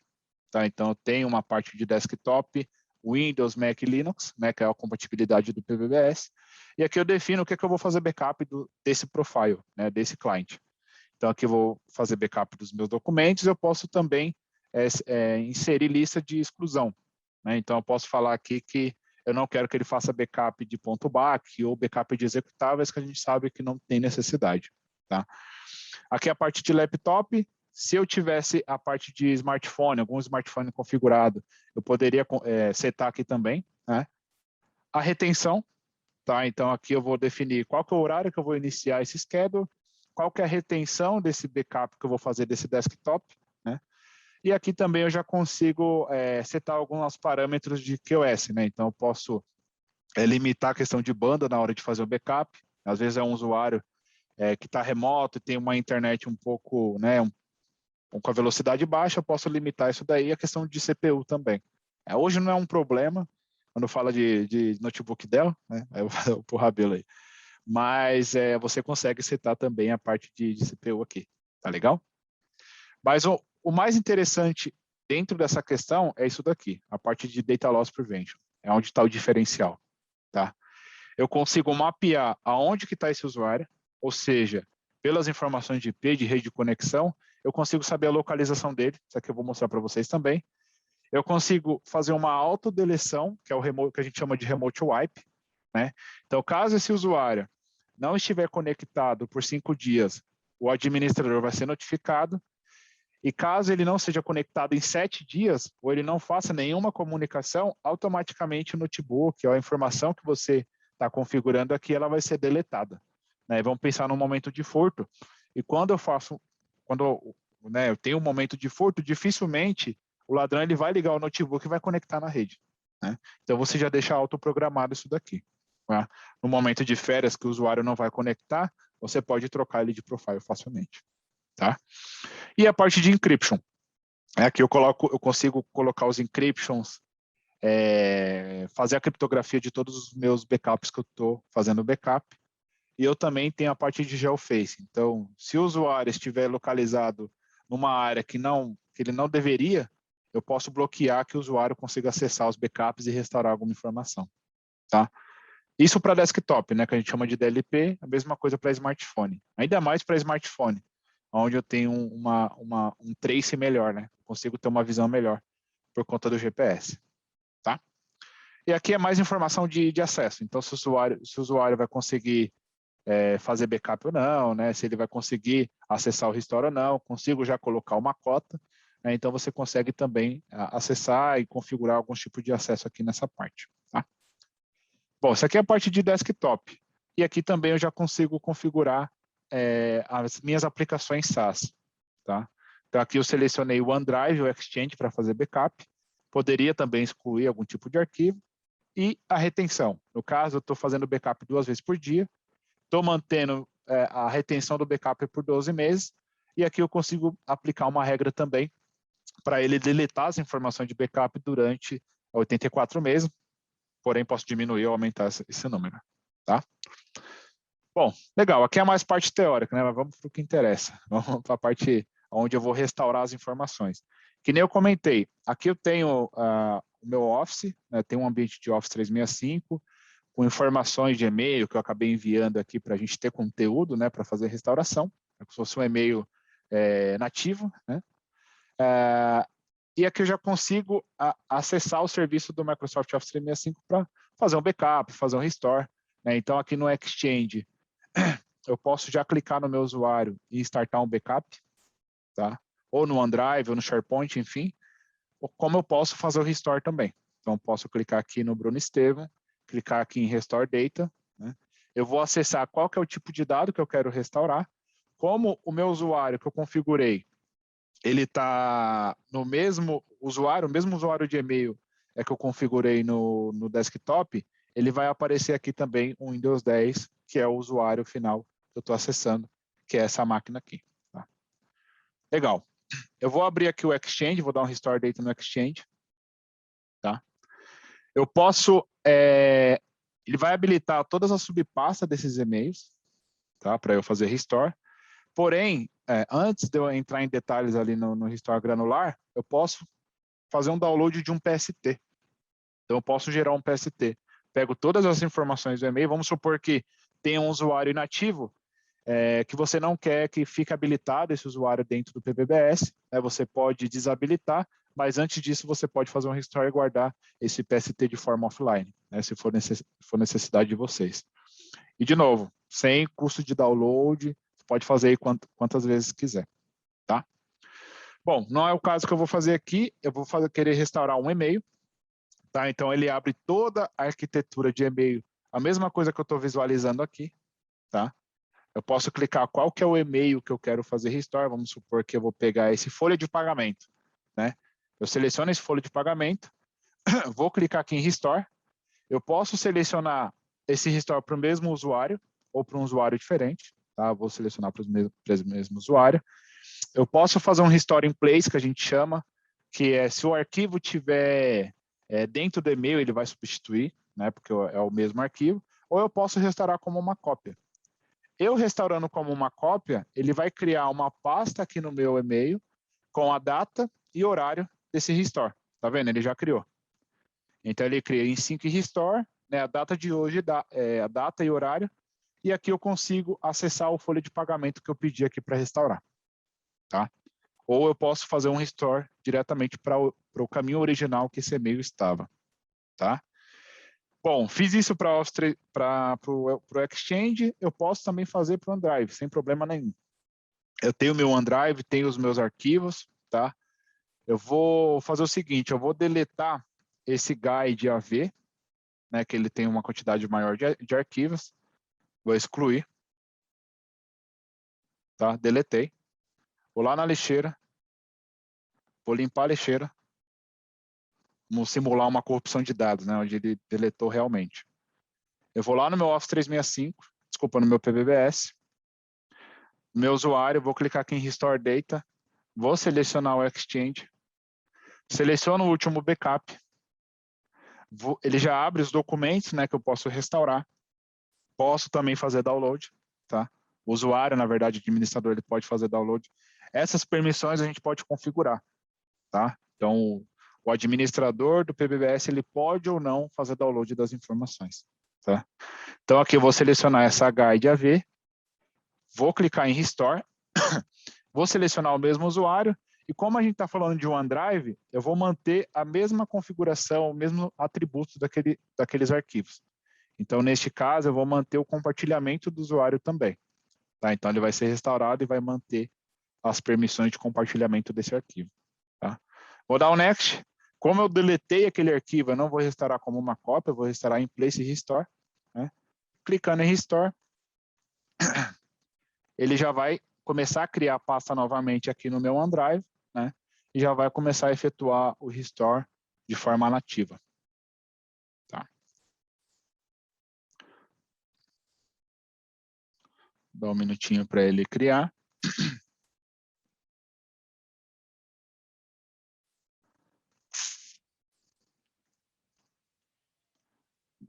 tá? Então, eu tenho uma parte de desktop, Windows, Mac e Linux, né, que é a compatibilidade do PBBS. E aqui eu defino o que eu vou fazer backup desse profile, né, desse cliente. Então, aqui eu vou fazer backup dos meus documentos. Eu posso também inserir lista de exclusão. Né? Então, eu posso falar aqui que eu não quero que ele faça backup de ponto .back ou backup de executáveis, que a gente sabe que não tem necessidade. Tá? Aqui a parte de laptop. Se eu tivesse a parte de smartphone, algum smartphone configurado, eu poderia setar aqui também. Né? A retenção, tá? Então aqui eu vou definir qual que é o horário que eu vou iniciar esse schedule, qual que é a retenção desse backup que eu vou fazer desse desktop, né? E aqui também eu já consigo setar alguns parâmetros de QoS, né? Então eu posso limitar a questão de banda na hora de fazer o backup. Às vezes é um usuário que está remoto e tem uma internet um pouco, né, com a velocidade baixa, eu posso limitar isso daí, a questão de CPU também. Hoje não é um problema, quando fala de notebook Dell, né, aí eu vou pro Rabelo aí, mas você consegue setar também a parte de CPU aqui, tá legal? Mas o mais interessante dentro dessa questão é isso daqui, a parte de Data Loss Prevention, é onde está o diferencial, tá? Eu consigo mapear aonde que está esse usuário, ou seja, pelas informações de IP, de rede de conexão, eu consigo saber a localização dele, isso aqui eu vou mostrar para vocês também. Eu consigo fazer uma autodeleção, que é o que a gente chama de remote wipe, né? Então, caso esse usuário não estiver conectado por 5 dias, o administrador vai ser notificado, e caso ele não seja conectado em 7 dias, ou ele não faça nenhuma comunicação, automaticamente o notebook, ou a informação que você está configurando aqui, ela vai ser deletada. Né? Vamos pensar no momento de furto. E quando eu tenho um momento de furto, dificilmente o ladrão ele vai ligar o notebook e vai conectar na rede. Né? Então, você já deixa autoprogramado isso daqui. Tá? No momento de férias que o usuário não vai conectar, você pode trocar ele de profile facilmente. Tá? E a parte de encryption. Aqui eu consigo colocar os encryptions, fazer a criptografia de todos os meus backups que eu estou fazendo backup. e eu também tenho a parte de geoface. Então, se o usuário estiver localizado numa área que ele não deveria, eu posso bloquear que o usuário consiga acessar os backups e restaurar alguma informação, tá? Isso para desktop, né, que a gente chama de DLP, a mesma coisa para smartphone. Ainda mais para smartphone, onde eu tenho um trace melhor, né? Consigo ter uma visão melhor por conta do GPS, tá? E aqui é mais informação de acesso. Então, se o usuário vai conseguir fazer backup ou não, né? Se ele vai conseguir acessar o restore ou não, consigo já colocar uma cota, né? Então você consegue também acessar e configurar algum tipo de acesso aqui nessa parte, tá? Bom, essa aqui é a parte de desktop. E aqui também eu já consigo configurar as minhas aplicações SaaS, tá? Então aqui eu selecionei o OneDrive, o Exchange para fazer backup. Poderia também excluir algum tipo de arquivo. E a retenção. No caso, eu estou fazendo backup 2 vezes por dia. Estou mantendo a retenção do backup por 12 meses. E aqui eu consigo aplicar uma regra também para ele deletar as informações de backup durante 84 meses. Porém, posso diminuir ou aumentar esse número, tá? Bom, legal. Aqui é mais parte teórica, né? Mas vamos para o que interessa. Vamos para a parte onde eu vou restaurar as informações. Que nem eu comentei, aqui eu tenho o meu Office, né? Tem um ambiente de Office 365, com informações de e-mail que eu acabei enviando aqui para a gente ter conteúdo, né? Para fazer restauração, como se fosse um e-mail nativo, né? E aqui eu já consigo acessar o serviço do Microsoft Office 365 para fazer um backup, fazer um restore, né? Então, aqui no Exchange, eu posso já clicar no meu usuário e startar um backup, tá? Ou no OneDrive, ou no SharePoint, enfim. Ou como eu posso fazer o restore também. Então, eu posso clicar aqui no Bruno Estevam, clicar aqui em Restore Data, né? Eu vou acessar qual que é o tipo de dado que eu quero restaurar, como o meu usuário que eu configurei, ele está no mesmo usuário, o mesmo usuário de e-mail que eu configurei no desktop, ele vai aparecer aqui também o Windows 10, que é o usuário final que eu estou acessando, que é essa máquina aqui. Tá? Legal. Eu vou abrir aqui o Exchange, vou dar um Restore Data no Exchange. Tá? Eu posso... ele vai habilitar todas as subpastas desses e-mails, tá? Para eu fazer Restore. Porém, antes de eu entrar em detalhes ali no Restore granular, eu posso fazer um download de um PST. Então, eu posso gerar um PST. Pego todas as informações do e-mail, vamos supor que tem um usuário inativo, que você não quer que fique habilitado esse usuário dentro do PBBS, né? Você pode desabilitar, mas antes disso você pode fazer um restore e guardar esse PST de forma offline, né? Se for necessidade de vocês. E, de novo, sem custo de download, pode fazer aí quantas vezes quiser, tá? Bom, não é o caso que eu vou fazer aqui, eu vou querer restaurar um e-mail, tá? Então, ele abre toda a arquitetura de e-mail, a mesma coisa que eu estou visualizando aqui, tá? Eu posso clicar qual que é o e-mail que eu quero fazer restore, vamos supor que eu vou pegar esse folha de pagamento, né? Eu seleciono esse folha de pagamento, vou clicar aqui em restore, eu posso selecionar esse restore para o mesmo usuário ou para um usuário diferente, tá? Vou selecionar para o mesmo usuário. Eu posso fazer um restore in place, que a gente chama, que é se o arquivo tiver dentro do e-mail, ele vai substituir, né? Porque é o mesmo arquivo, ou eu posso restaurar como uma cópia. Eu restaurando como uma cópia, ele vai criar uma pasta aqui no meu e-mail com a data e horário desse restore. Tá vendo? Ele já criou. Então, ele cria em sync restore, né, a data de hoje, a data e horário, e aqui eu consigo acessar o folha de pagamento que eu pedi aqui para restaurar. Tá? Ou eu posso fazer um restore diretamente para o caminho original que esse e-mail estava. Tá? Bom, fiz isso para o Exchange, eu posso também fazer para o OneDrive, sem problema nenhum. Eu tenho meu OneDrive, tenho os meus arquivos, tá? Eu vou fazer o seguinte, eu vou deletar esse guide AV, né, que ele tem uma quantidade maior de arquivos, vou excluir, tá? Deletei. Vou lá na lixeira, vou limpar a lixeira, vamos simular uma corrupção de dados, né, onde ele deletou realmente. Eu vou lá no meu Office 365, desculpa, no meu PBBS, meu usuário, vou clicar aqui em Restore Data, vou selecionar o Exchange, seleciono o último backup, ele já abre os documentos, né, que eu posso restaurar. posso também fazer download, tá? O usuário, na verdade, administrador, ele pode fazer download. Essas permissões a gente pode configurar, tá? Então, o administrador do PBBS, ele pode ou não fazer download das informações, tá? Então, aqui eu vou selecionar essa guide AV, vou clicar em Restore, vou selecionar o mesmo usuário, e como a gente está falando de OneDrive, eu vou manter a mesma configuração, o mesmo atributo daqueles arquivos. Então, neste caso, eu vou manter o compartilhamento do usuário também, tá? Então, ele vai ser restaurado e vai manter as permissões de compartilhamento desse arquivo, tá? Vou dar o Next. Como eu deletei aquele arquivo, eu não vou restaurar como uma cópia, eu vou restaurar em Place e Restore, né? Clicando em Restore, ele já vai começar a criar a pasta novamente aqui no meu OneDrive, né? E já vai começar a efetuar o Restore de forma nativa. Tá? Dá um minutinho para ele criar.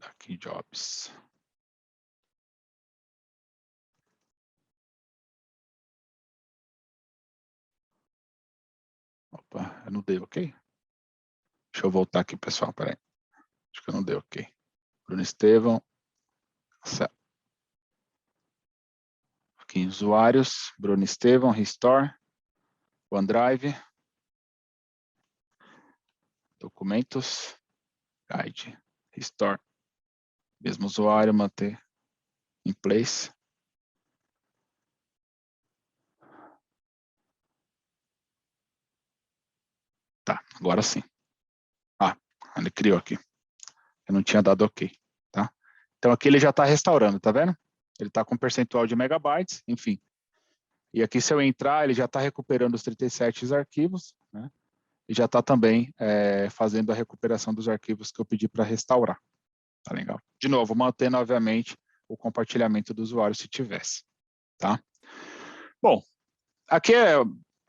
Aqui, Jobs. Opa, eu não dei ok? Deixa eu voltar aqui, pessoal, peraí. Acho que eu não dei ok. Bruno Estevão. Certo. Aqui, usuários, Bruno Estevão, Restore, OneDrive, documentos, Guide, Restore. Mesmo usuário, manter em place. Tá, agora sim. Ah, ele criou aqui. Eu não tinha dado ok, tá? Então aqui ele já está restaurando, tá vendo? Ele está com percentual de megabytes, enfim. E aqui se eu entrar, ele já está recuperando os 37 arquivos, né? E já está também fazendo a recuperação dos arquivos que eu pedi para restaurar. Tá legal? De novo, mantendo, obviamente, o compartilhamento do usuário se tivesse, tá? Bom, aqui é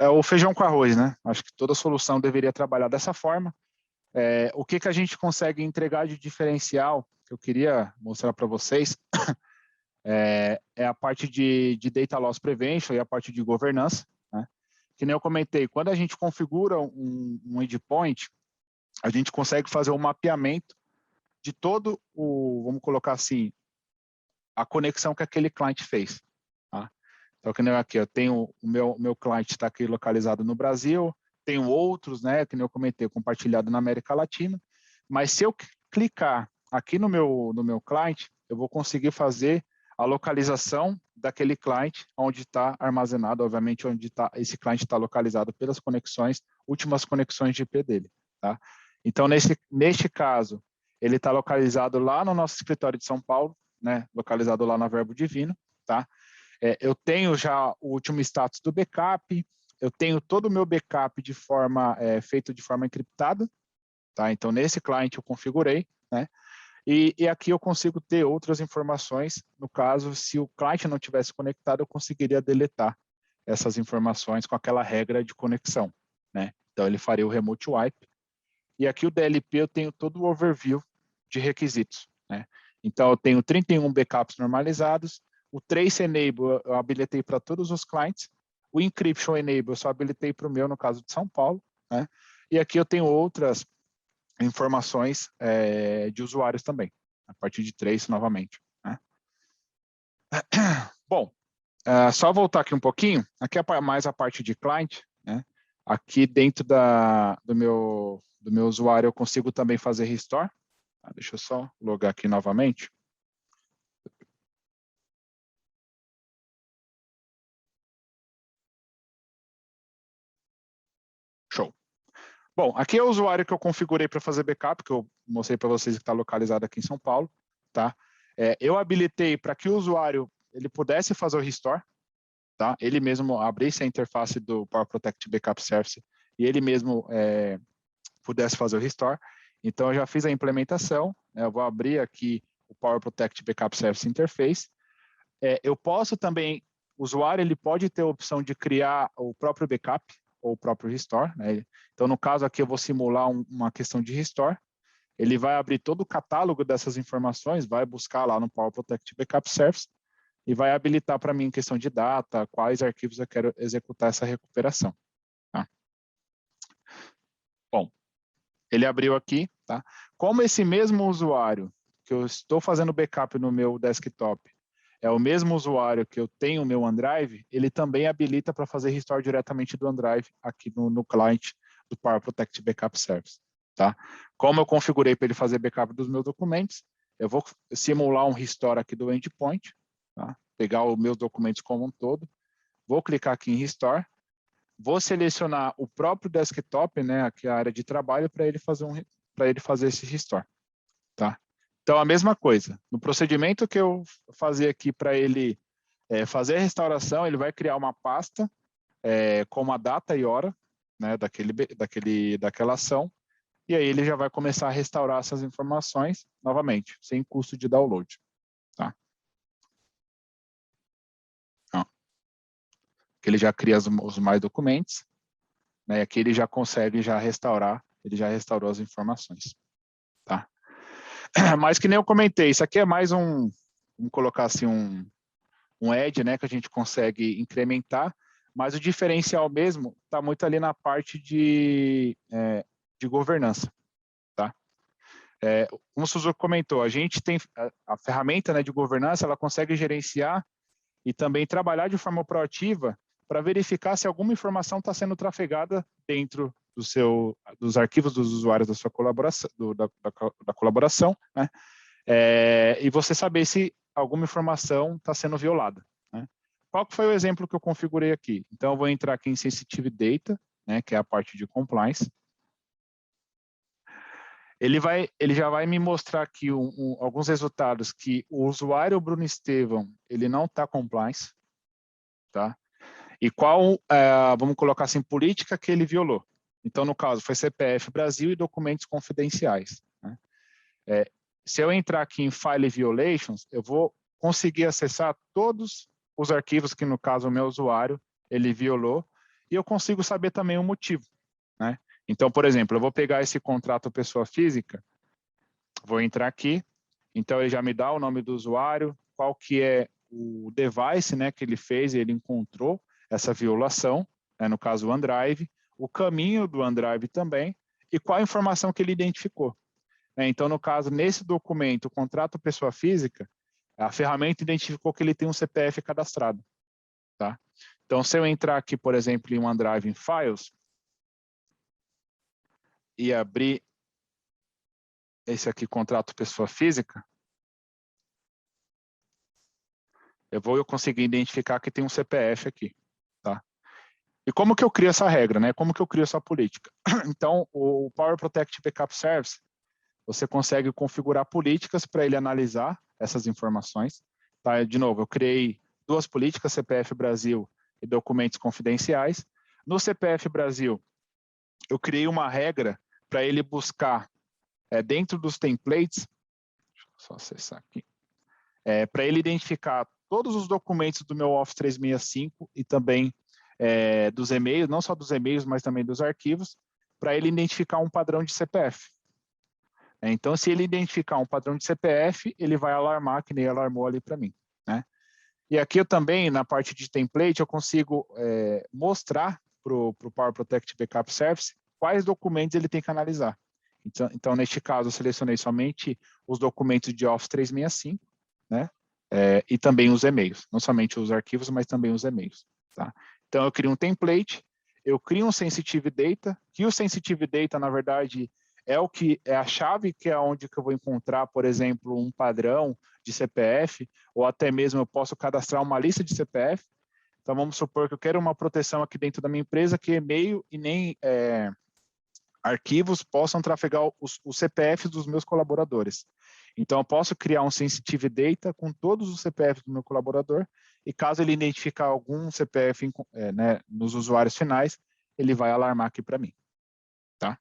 o feijão com arroz, né? Acho que toda solução deveria trabalhar dessa forma. O que a gente consegue entregar de diferencial, que eu queria mostrar para vocês, é a parte de Data Loss Prevention e a parte de governança, né? Que nem eu comentei, quando a gente configura um endpoint, a gente consegue fazer um mapeamento de todo vamos colocar assim, a conexão que aquele cliente fez. Tá? Então, que nem aqui, eu tenho o meu cliente está aqui localizado no Brasil, tenho outros, né, que nem eu comentei, compartilhado na América Latina, mas se eu clicar aqui no meu cliente, eu vou conseguir fazer a localização daquele cliente onde está armazenado, obviamente, onde esse cliente está localizado pelas conexões, últimas conexões de IP dele. Tá? Então, neste caso, ele está localizado lá no nosso escritório de São Paulo, né, localizado lá na Verbo Divino, tá? Eu tenho já o último status do backup, eu tenho todo o meu backup feito de forma encriptada, tá? Então, nesse cliente eu configurei, né? E aqui eu consigo ter outras informações, no caso, se o cliente não tivesse conectado, eu conseguiria deletar essas informações com aquela regra de conexão, né? Então, ele faria o remote wipe. E aqui o DLP eu tenho todo o overview de requisitos, né? Então, eu tenho 31 backups normalizados, o Trace Enable eu habilitei para todos os clientes, o Encryption Enable eu só habilitei para o meu, no caso de São Paulo, né? E aqui eu tenho outras informações de usuários também, a partir de Trace novamente, né? Bom, só voltar aqui um pouquinho, aqui é mais a parte de client, né? Aqui dentro do meu usuário eu consigo também fazer restore. Deixa eu só logar aqui novamente. Show. Bom, aqui é o usuário que eu configurei para fazer backup, que eu mostrei para vocês que está localizado aqui em São Paulo. Tá? Eu habilitei para que o usuário ele pudesse fazer o restore. Tá? Ele mesmo abrisse a interface do Power Protect Backup Service e ele mesmo pudesse fazer o restore. Então, eu já fiz a implementação. Né? Eu vou abrir aqui o Power Protect Backup Service Interface. Eu posso também, o usuário ele pode ter a opção de criar o próprio backup ou o próprio restore. Né? Então, no caso aqui, eu vou simular uma questão de restore. ele vai abrir todo o catálogo dessas informações, vai buscar lá no Power Protect Backup Service e vai habilitar para mim em questão de data, quais arquivos eu quero executar essa recuperação. Tá? Bom, ele abriu aqui, tá? Como esse mesmo usuário que eu estou fazendo backup no meu desktop é o mesmo usuário que eu tenho no meu OneDrive, ele também habilita para fazer restore diretamente do OneDrive aqui no client do Power Protect Backup Service. Tá? Como eu configurei para ele fazer backup dos meus documentos, eu vou simular um restore aqui do endpoint, tá? Pegar os meus documentos como um todo, vou clicar aqui em restore, vou selecionar o próprio desktop, né, aqui a área de trabalho, para ele fazer esse restore. Tá? Então, a mesma coisa. No procedimento que eu fazer aqui para ele fazer a restauração, ele vai criar uma pasta com a data e hora, né, daquela ação, e aí ele já vai começar a restaurar essas informações, novamente, sem custo de download. Tá? Então, aqui ele já cria os mais documentos, né, e aqui ele já consegue restaurar, ele já restaurou as informações. Tá? Mas que nem eu comentei, isso aqui é mais vamos colocar assim, um add, né, que a gente consegue incrementar, mas o diferencial mesmo está muito ali na parte de governança. Tá? Como o Suzuki comentou, a gente tem a ferramenta, né, de governança, ela consegue gerenciar e também trabalhar de forma proativa para verificar se alguma informação está sendo trafegada dentro dos arquivos dos usuários da sua colaboração, da colaboração, né? E você saber se alguma informação está sendo violada. Né? Qual que foi o exemplo que eu configurei aqui? Então, eu vou entrar aqui em Sensitive Data, né, que é a parte de Compliance. Ele já vai me mostrar aqui alguns resultados que o usuário Bruno Estevão, ele não está compliance, tá? E qual, vamos colocar assim, política que ele violou. Então, no caso, foi CPF Brasil e documentos confidenciais. Né? Se eu entrar aqui em File Violations, eu vou conseguir acessar todos os arquivos que, no caso, o meu usuário, ele violou, e eu consigo saber também o motivo. Né? Então, por exemplo, eu vou pegar esse contrato pessoa física, vou entrar aqui, então ele já me dá o nome do usuário, qual que é o device, né, que ele fez e ele encontrou essa violação, né, no caso o OneDrive, o caminho do OneDrive também, e qual a informação que ele identificou. Então, no caso, nesse documento, o contrato pessoa física, a ferramenta identificou que ele tem um CPF cadastrado. Tá? Então, se eu entrar aqui, por exemplo, em OneDrive em Files, e abrir esse aqui, contrato pessoa física, eu vou conseguir identificar que tem um CPF aqui. Tá? E como que eu crio essa regra? Né? Como que eu crio essa política? Então, o Power Protect Backup Service, você consegue configurar políticas para ele analisar essas informações. Tá? De novo, eu criei duas políticas, CPF Brasil e documentos confidenciais. No CPF Brasil, eu criei uma regra para ele buscar dentro dos templates, deixa eu só acessar aqui, para ele identificar todos os documentos do meu Office 365 e também dos e-mails, não só dos e-mails, mas também dos arquivos, para ele identificar um padrão de CPF. Então, se ele identificar um padrão de CPF, ele vai alarmar, que nem alarmou ali para mim. Né? E aqui eu também, na parte de template, eu consigo mostrar para o Power Protect Backup Service quais documentos ele tem que analisar. Então, neste caso, eu selecionei somente os documentos de Office 365, né? E também os e-mails, não somente os arquivos, mas também os e-mails. Tá? Então, eu crio um template, eu crio um Sensitive Data, que o Sensitive Data, na verdade, é a chave que é onde que eu vou encontrar, por exemplo, um padrão de CPF, ou até mesmo eu posso cadastrar uma lista de CPF. Então, vamos supor que eu quero uma proteção aqui dentro da minha empresa que e-mail e nem arquivos possam trafegar os CPFs dos meus colaboradores. Então, eu posso criar um Sensitive Data com todos os CPFs do meu colaborador e caso ele identificar algum CPF né, nos usuários finais, ele vai alarmar aqui para mim. Tá?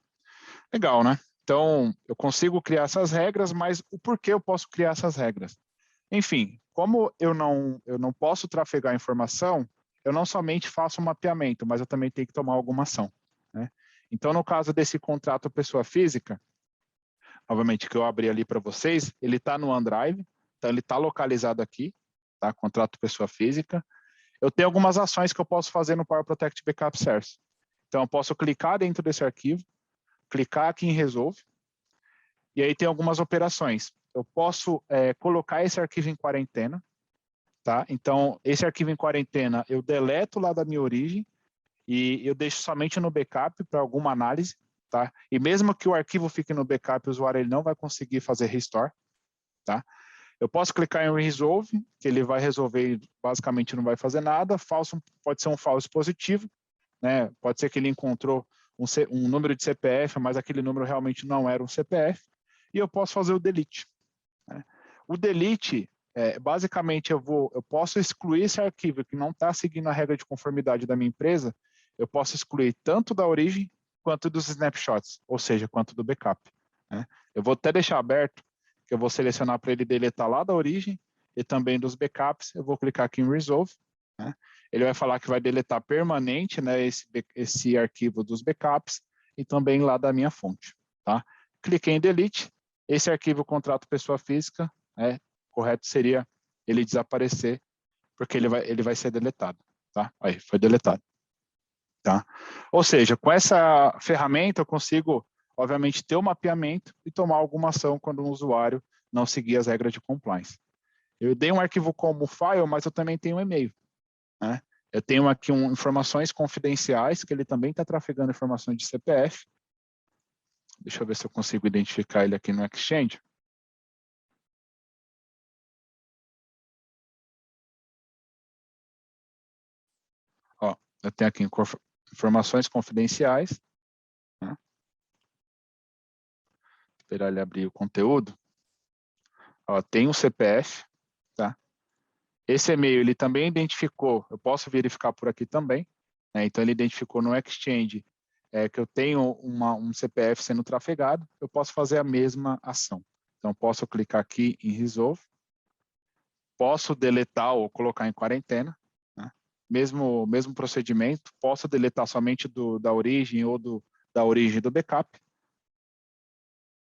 Legal, né? Então, eu consigo criar essas regras, mas o porquê eu posso criar essas regras? Enfim, como eu não posso trafegar informação, eu não somente faço um mapeamento, mas eu também tenho que tomar alguma ação. Né? Então, no caso desse contrato pessoa física, obviamente, que eu abri ali para vocês, ele está no OneDrive, então ele está localizado aqui, tá? Contrato pessoa física. Eu tenho algumas ações que eu posso fazer no Power Protect Backup Service. Então, eu posso clicar dentro desse arquivo, clicar aqui em Resolve, e aí tem algumas operações. Eu posso colocar esse arquivo em quarentena, tá? Então, esse arquivo em quarentena, eu deleto lá da minha origem e eu deixo somente no backup para alguma análise, tá? E mesmo que o arquivo fique no backup, o usuário ele não vai conseguir fazer restore, tá? Eu posso clicar em Resolve, que ele vai resolver e basicamente não vai fazer nada. Falso pode ser um falso positivo, né? Pode ser que ele encontrou um número de CPF, mas aquele número realmente não era um CPF. E eu posso fazer o delete, né? O delete, basicamente, eu posso excluir esse arquivo que não está seguindo a regra de conformidade da minha empresa, eu posso excluir tanto da origem quanto dos snapshots, ou seja, quanto do backup, né? Eu vou até deixar aberto, que eu vou selecionar para ele deletar lá da origem e também dos backups. Eu vou clicar aqui em Resolve, né? Ele vai falar que vai deletar permanente, né, esse arquivo dos backups e também lá da minha fonte, tá? Cliquei em Delete. Esse arquivo contrato pessoa física, né, correto seria ele desaparecer, porque ele vai ser deletado, tá? Aí, foi deletado, tá? Ou seja, com essa ferramenta eu consigo, obviamente, ter o mapeamento e tomar alguma ação quando um usuário não seguir as regras de compliance. Eu dei um arquivo como file, mas eu também tenho um e-mail, né? Eu tenho aqui informações confidenciais, que ele também está trafegando informações de CPF. Deixa eu ver se eu consigo identificar ele aqui no Exchange. Ó, eu tenho aqui informações confidenciais, né? Esperar ele abrir o conteúdo. Ó, tem um CPF, tá? Esse e-mail ele também identificou, eu posso verificar por aqui também, né? Então ele identificou no Exchange que eu tenho um CPF sendo trafegado, eu posso fazer a mesma ação. Então posso clicar aqui em Resolve, posso deletar ou colocar em quarentena, né? Mesmo procedimento, posso deletar somente da origem ou da origem do backup.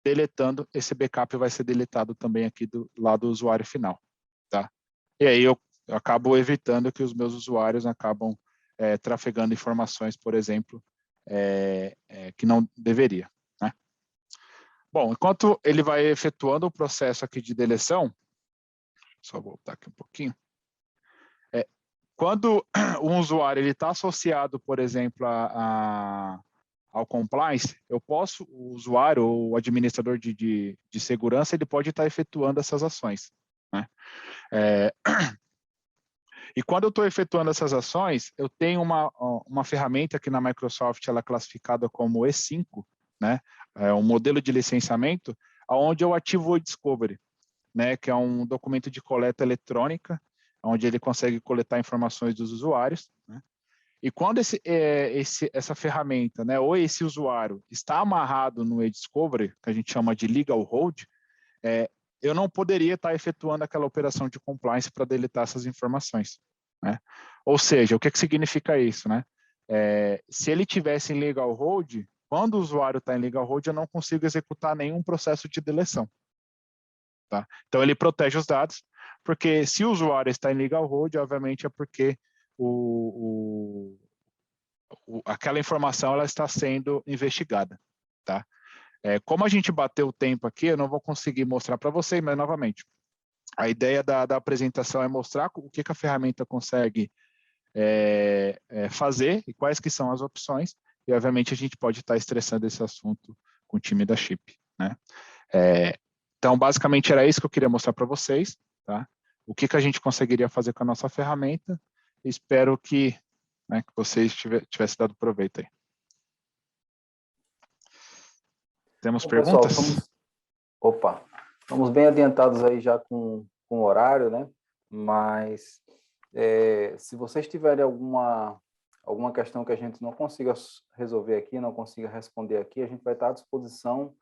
Deletando, esse backup vai ser deletado também aqui do lado do usuário final, tá? E aí eu acabo evitando que os meus usuários acabam trafegando informações, por exemplo, que não deveria, né? Bom, enquanto ele vai efetuando o processo aqui de deleção, só voltar aqui um pouquinho. Quando um usuário está associado, por exemplo, ao compliance, o usuário ou o administrador de segurança, ele pode estar efetuando essas ações, né? E quando eu estou efetuando essas ações, eu tenho uma ferramenta que na Microsoft ela é classificada como E5, né? É um modelo de licenciamento, onde eu ativo o Discovery, né? Que é um documento de coleta eletrônica, onde ele consegue coletar informações dos usuários, né? E quando essa ferramenta, né, ou esse usuário está amarrado no e-discovery, que a gente chama de legal hold, eu não poderia estar efetuando aquela operação de compliance para deletar essas informações, né? Ou seja, o que significa isso, né? Se ele tivesse em legal hold, quando o usuário está em legal hold, eu não consigo executar nenhum processo de deleção, tá? Então, ele protege os dados, porque se o usuário está em legal hold, obviamente é porque aquela informação ela está sendo investigada, tá? Como a gente bateu o tempo aqui, eu não vou conseguir mostrar para vocês, mas novamente, a ideia da apresentação é mostrar o que a ferramenta consegue fazer e quais que são as opções, e obviamente a gente pode estar estressando esse assunto com o time da Chip, né? Então, basicamente era isso que eu queria mostrar para vocês, tá? O que a gente conseguiria fazer com a nossa ferramenta. Espero que, né, que vocês tivessem dado proveito aí. Temos Bom, perguntas? Pessoal, estamos bem adiantados aí já com o horário, né? Mas se vocês tiverem alguma questão que a gente não consiga resolver aqui, não consiga responder aqui, a gente vai estar à disposição.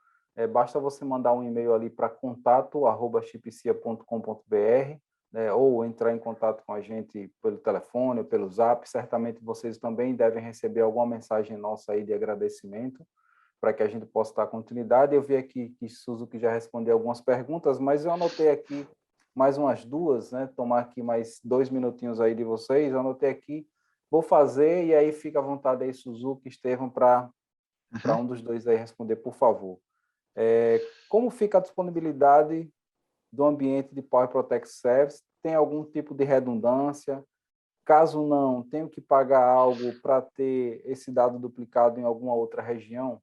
Basta você mandar um e-mail ali para contato@chipcia.com.br, né, ou entrar em contato com a gente pelo telefone ou pelo Zap. Certamente vocês também devem receber alguma mensagem nossa aí de agradecimento, para que a gente possa dar continuidade. Eu vi aqui que Suzuki já respondeu algumas perguntas, mas eu anotei aqui mais umas duas, né? Tomar aqui mais 2 minutinhos aí de vocês. Eu anotei aqui, vou fazer, e aí fica à vontade aí, Suzuki, Estevão, para um dos dois aí responder, por favor. Como fica a disponibilidade do ambiente de Power Protect Service? Tem algum tipo de redundância? Caso não, tenho que pagar algo para ter esse dado duplicado em alguma outra região?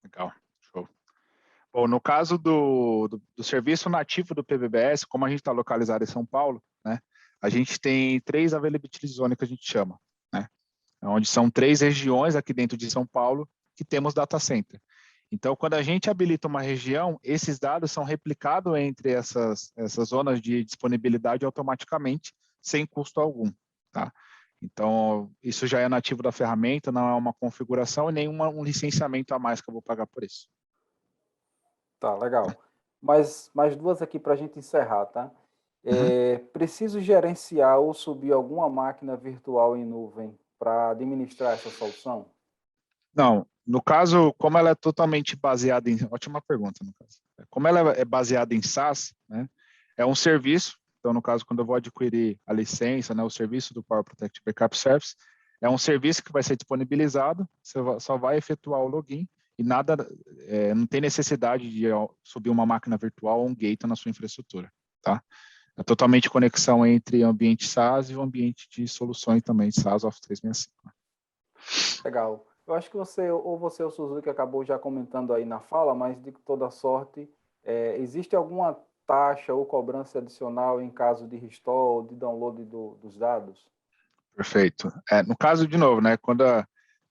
Legal, show. Bom, no caso do serviço nativo do PBBS, como a gente está localizado em São Paulo, né, a gente tem 3 availability zones que a gente chama, né, onde são 3 regiões aqui dentro de São Paulo que temos data center. Então, quando a gente habilita uma região, esses dados são replicados entre essas zonas de disponibilidade automaticamente, sem custo algum, tá? Então, isso já é nativo da ferramenta, não é uma configuração e nem um licenciamento a mais que eu vou pagar por isso. Tá, legal. Mais duas aqui para a gente encerrar, tá? Preciso gerenciar ou subir alguma máquina virtual em nuvem para administrar essa solução? Não, no caso, como ela é totalmente baseada em... Ótima pergunta, no caso. Como ela é baseada em SaaS, né, é um serviço. Então, no caso, quando eu vou adquirir a licença, né, o serviço do Power Protect Backup Service, é um serviço que vai ser disponibilizado, você só vai efetuar o login e nada, não tem necessidade de subir uma máquina virtual ou um gate na sua infraestrutura, tá? É totalmente conexão entre o ambiente SaaS e o ambiente de soluções também, de SaaS Office 365. Legal. Eu acho que você ou o Suzuki acabou já comentando aí na fala, mas de toda sorte, existe alguma taxa ou cobrança adicional em caso de restore ou de download dos dados? Perfeito. No caso, de novo, né, quando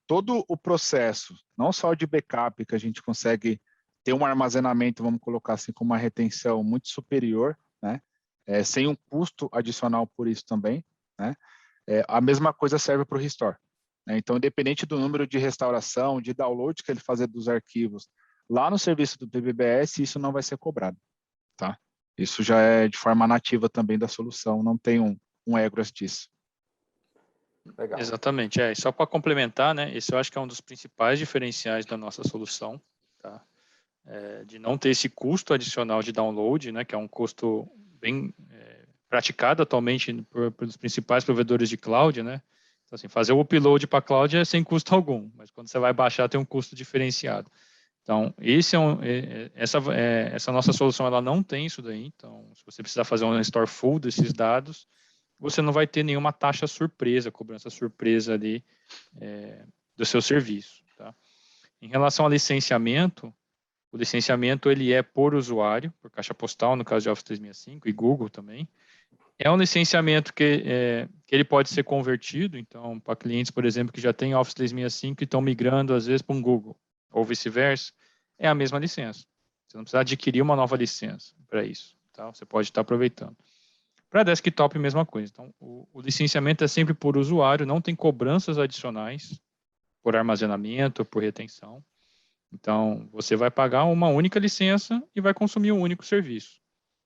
todo o processo, não só de backup, que a gente consegue ter um armazenamento, vamos colocar assim, com uma retenção muito superior, né, sem um custo adicional por isso também, né, a mesma coisa serve para o restore. Né? Então, independente do número de restauração, de download que ele fazer dos arquivos lá no serviço do PBBS, isso não vai ser cobrado, tá? Isso já é de forma nativa também da solução, não tem um egress disso. Legal. Exatamente, e só para complementar, né, esse eu acho que é um dos principais diferenciais da nossa solução, tá? De não ter esse custo adicional de download, né, que é um custo bem praticado atualmente pelos principais provedores de cloud, né? Então, assim, fazer o upload para a cloud é sem custo algum, mas quando você vai baixar tem um custo diferenciado. Então, essa nossa solução ela não tem isso daí. Então, se você precisar fazer um restore full desses dados, você não vai ter nenhuma taxa surpresa, cobrança surpresa ali do seu serviço. Tá? Em relação ao licenciamento, o licenciamento ele é por usuário, por caixa postal, no caso de Office 365 e Google também. É um licenciamento que ele pode ser convertido, então, para clientes, por exemplo, que já têm Office 365 e estão migrando, às vezes, para um Google, ou vice-versa, é a mesma licença. Você não precisa adquirir uma nova licença para isso. Tá? Você pode estar aproveitando. Para desktop, mesma coisa. Então, o licenciamento é sempre por usuário, não tem cobranças adicionais por armazenamento, por retenção. Então, você vai pagar uma única licença e vai consumir um único serviço.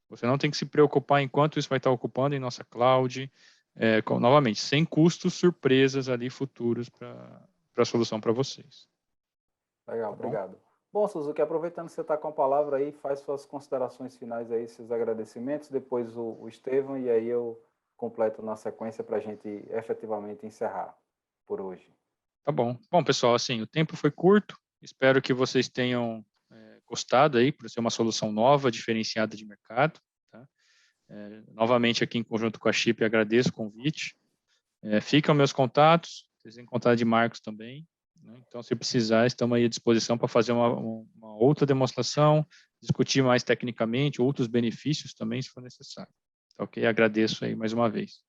Você não tem que se preocupar em quanto isso vai estar ocupando em nossa cloud, novamente, sem custos, surpresas ali futuros para a solução para vocês. Legal, Tá bom? obrigado. Bom, Suzuki, aproveitando que você está com a palavra aí, faz suas considerações finais aí, seus agradecimentos, depois o Estevão, e aí eu completo na sequência para a gente efetivamente encerrar por hoje. Tá bom. Bom, pessoal, assim, o tempo foi curto, espero que vocês tenham gostado aí, por ser uma solução nova, diferenciada de mercado. Tá? Novamente aqui em conjunto com a Chip, agradeço o convite. Ficam meus contatos, vocês têm contato de Marcos também. Né? Então, se precisar, estamos aí à disposição para fazer uma outra demonstração, discutir mais tecnicamente, outros benefícios também, se for necessário. Tá, ok? Agradeço aí mais uma vez.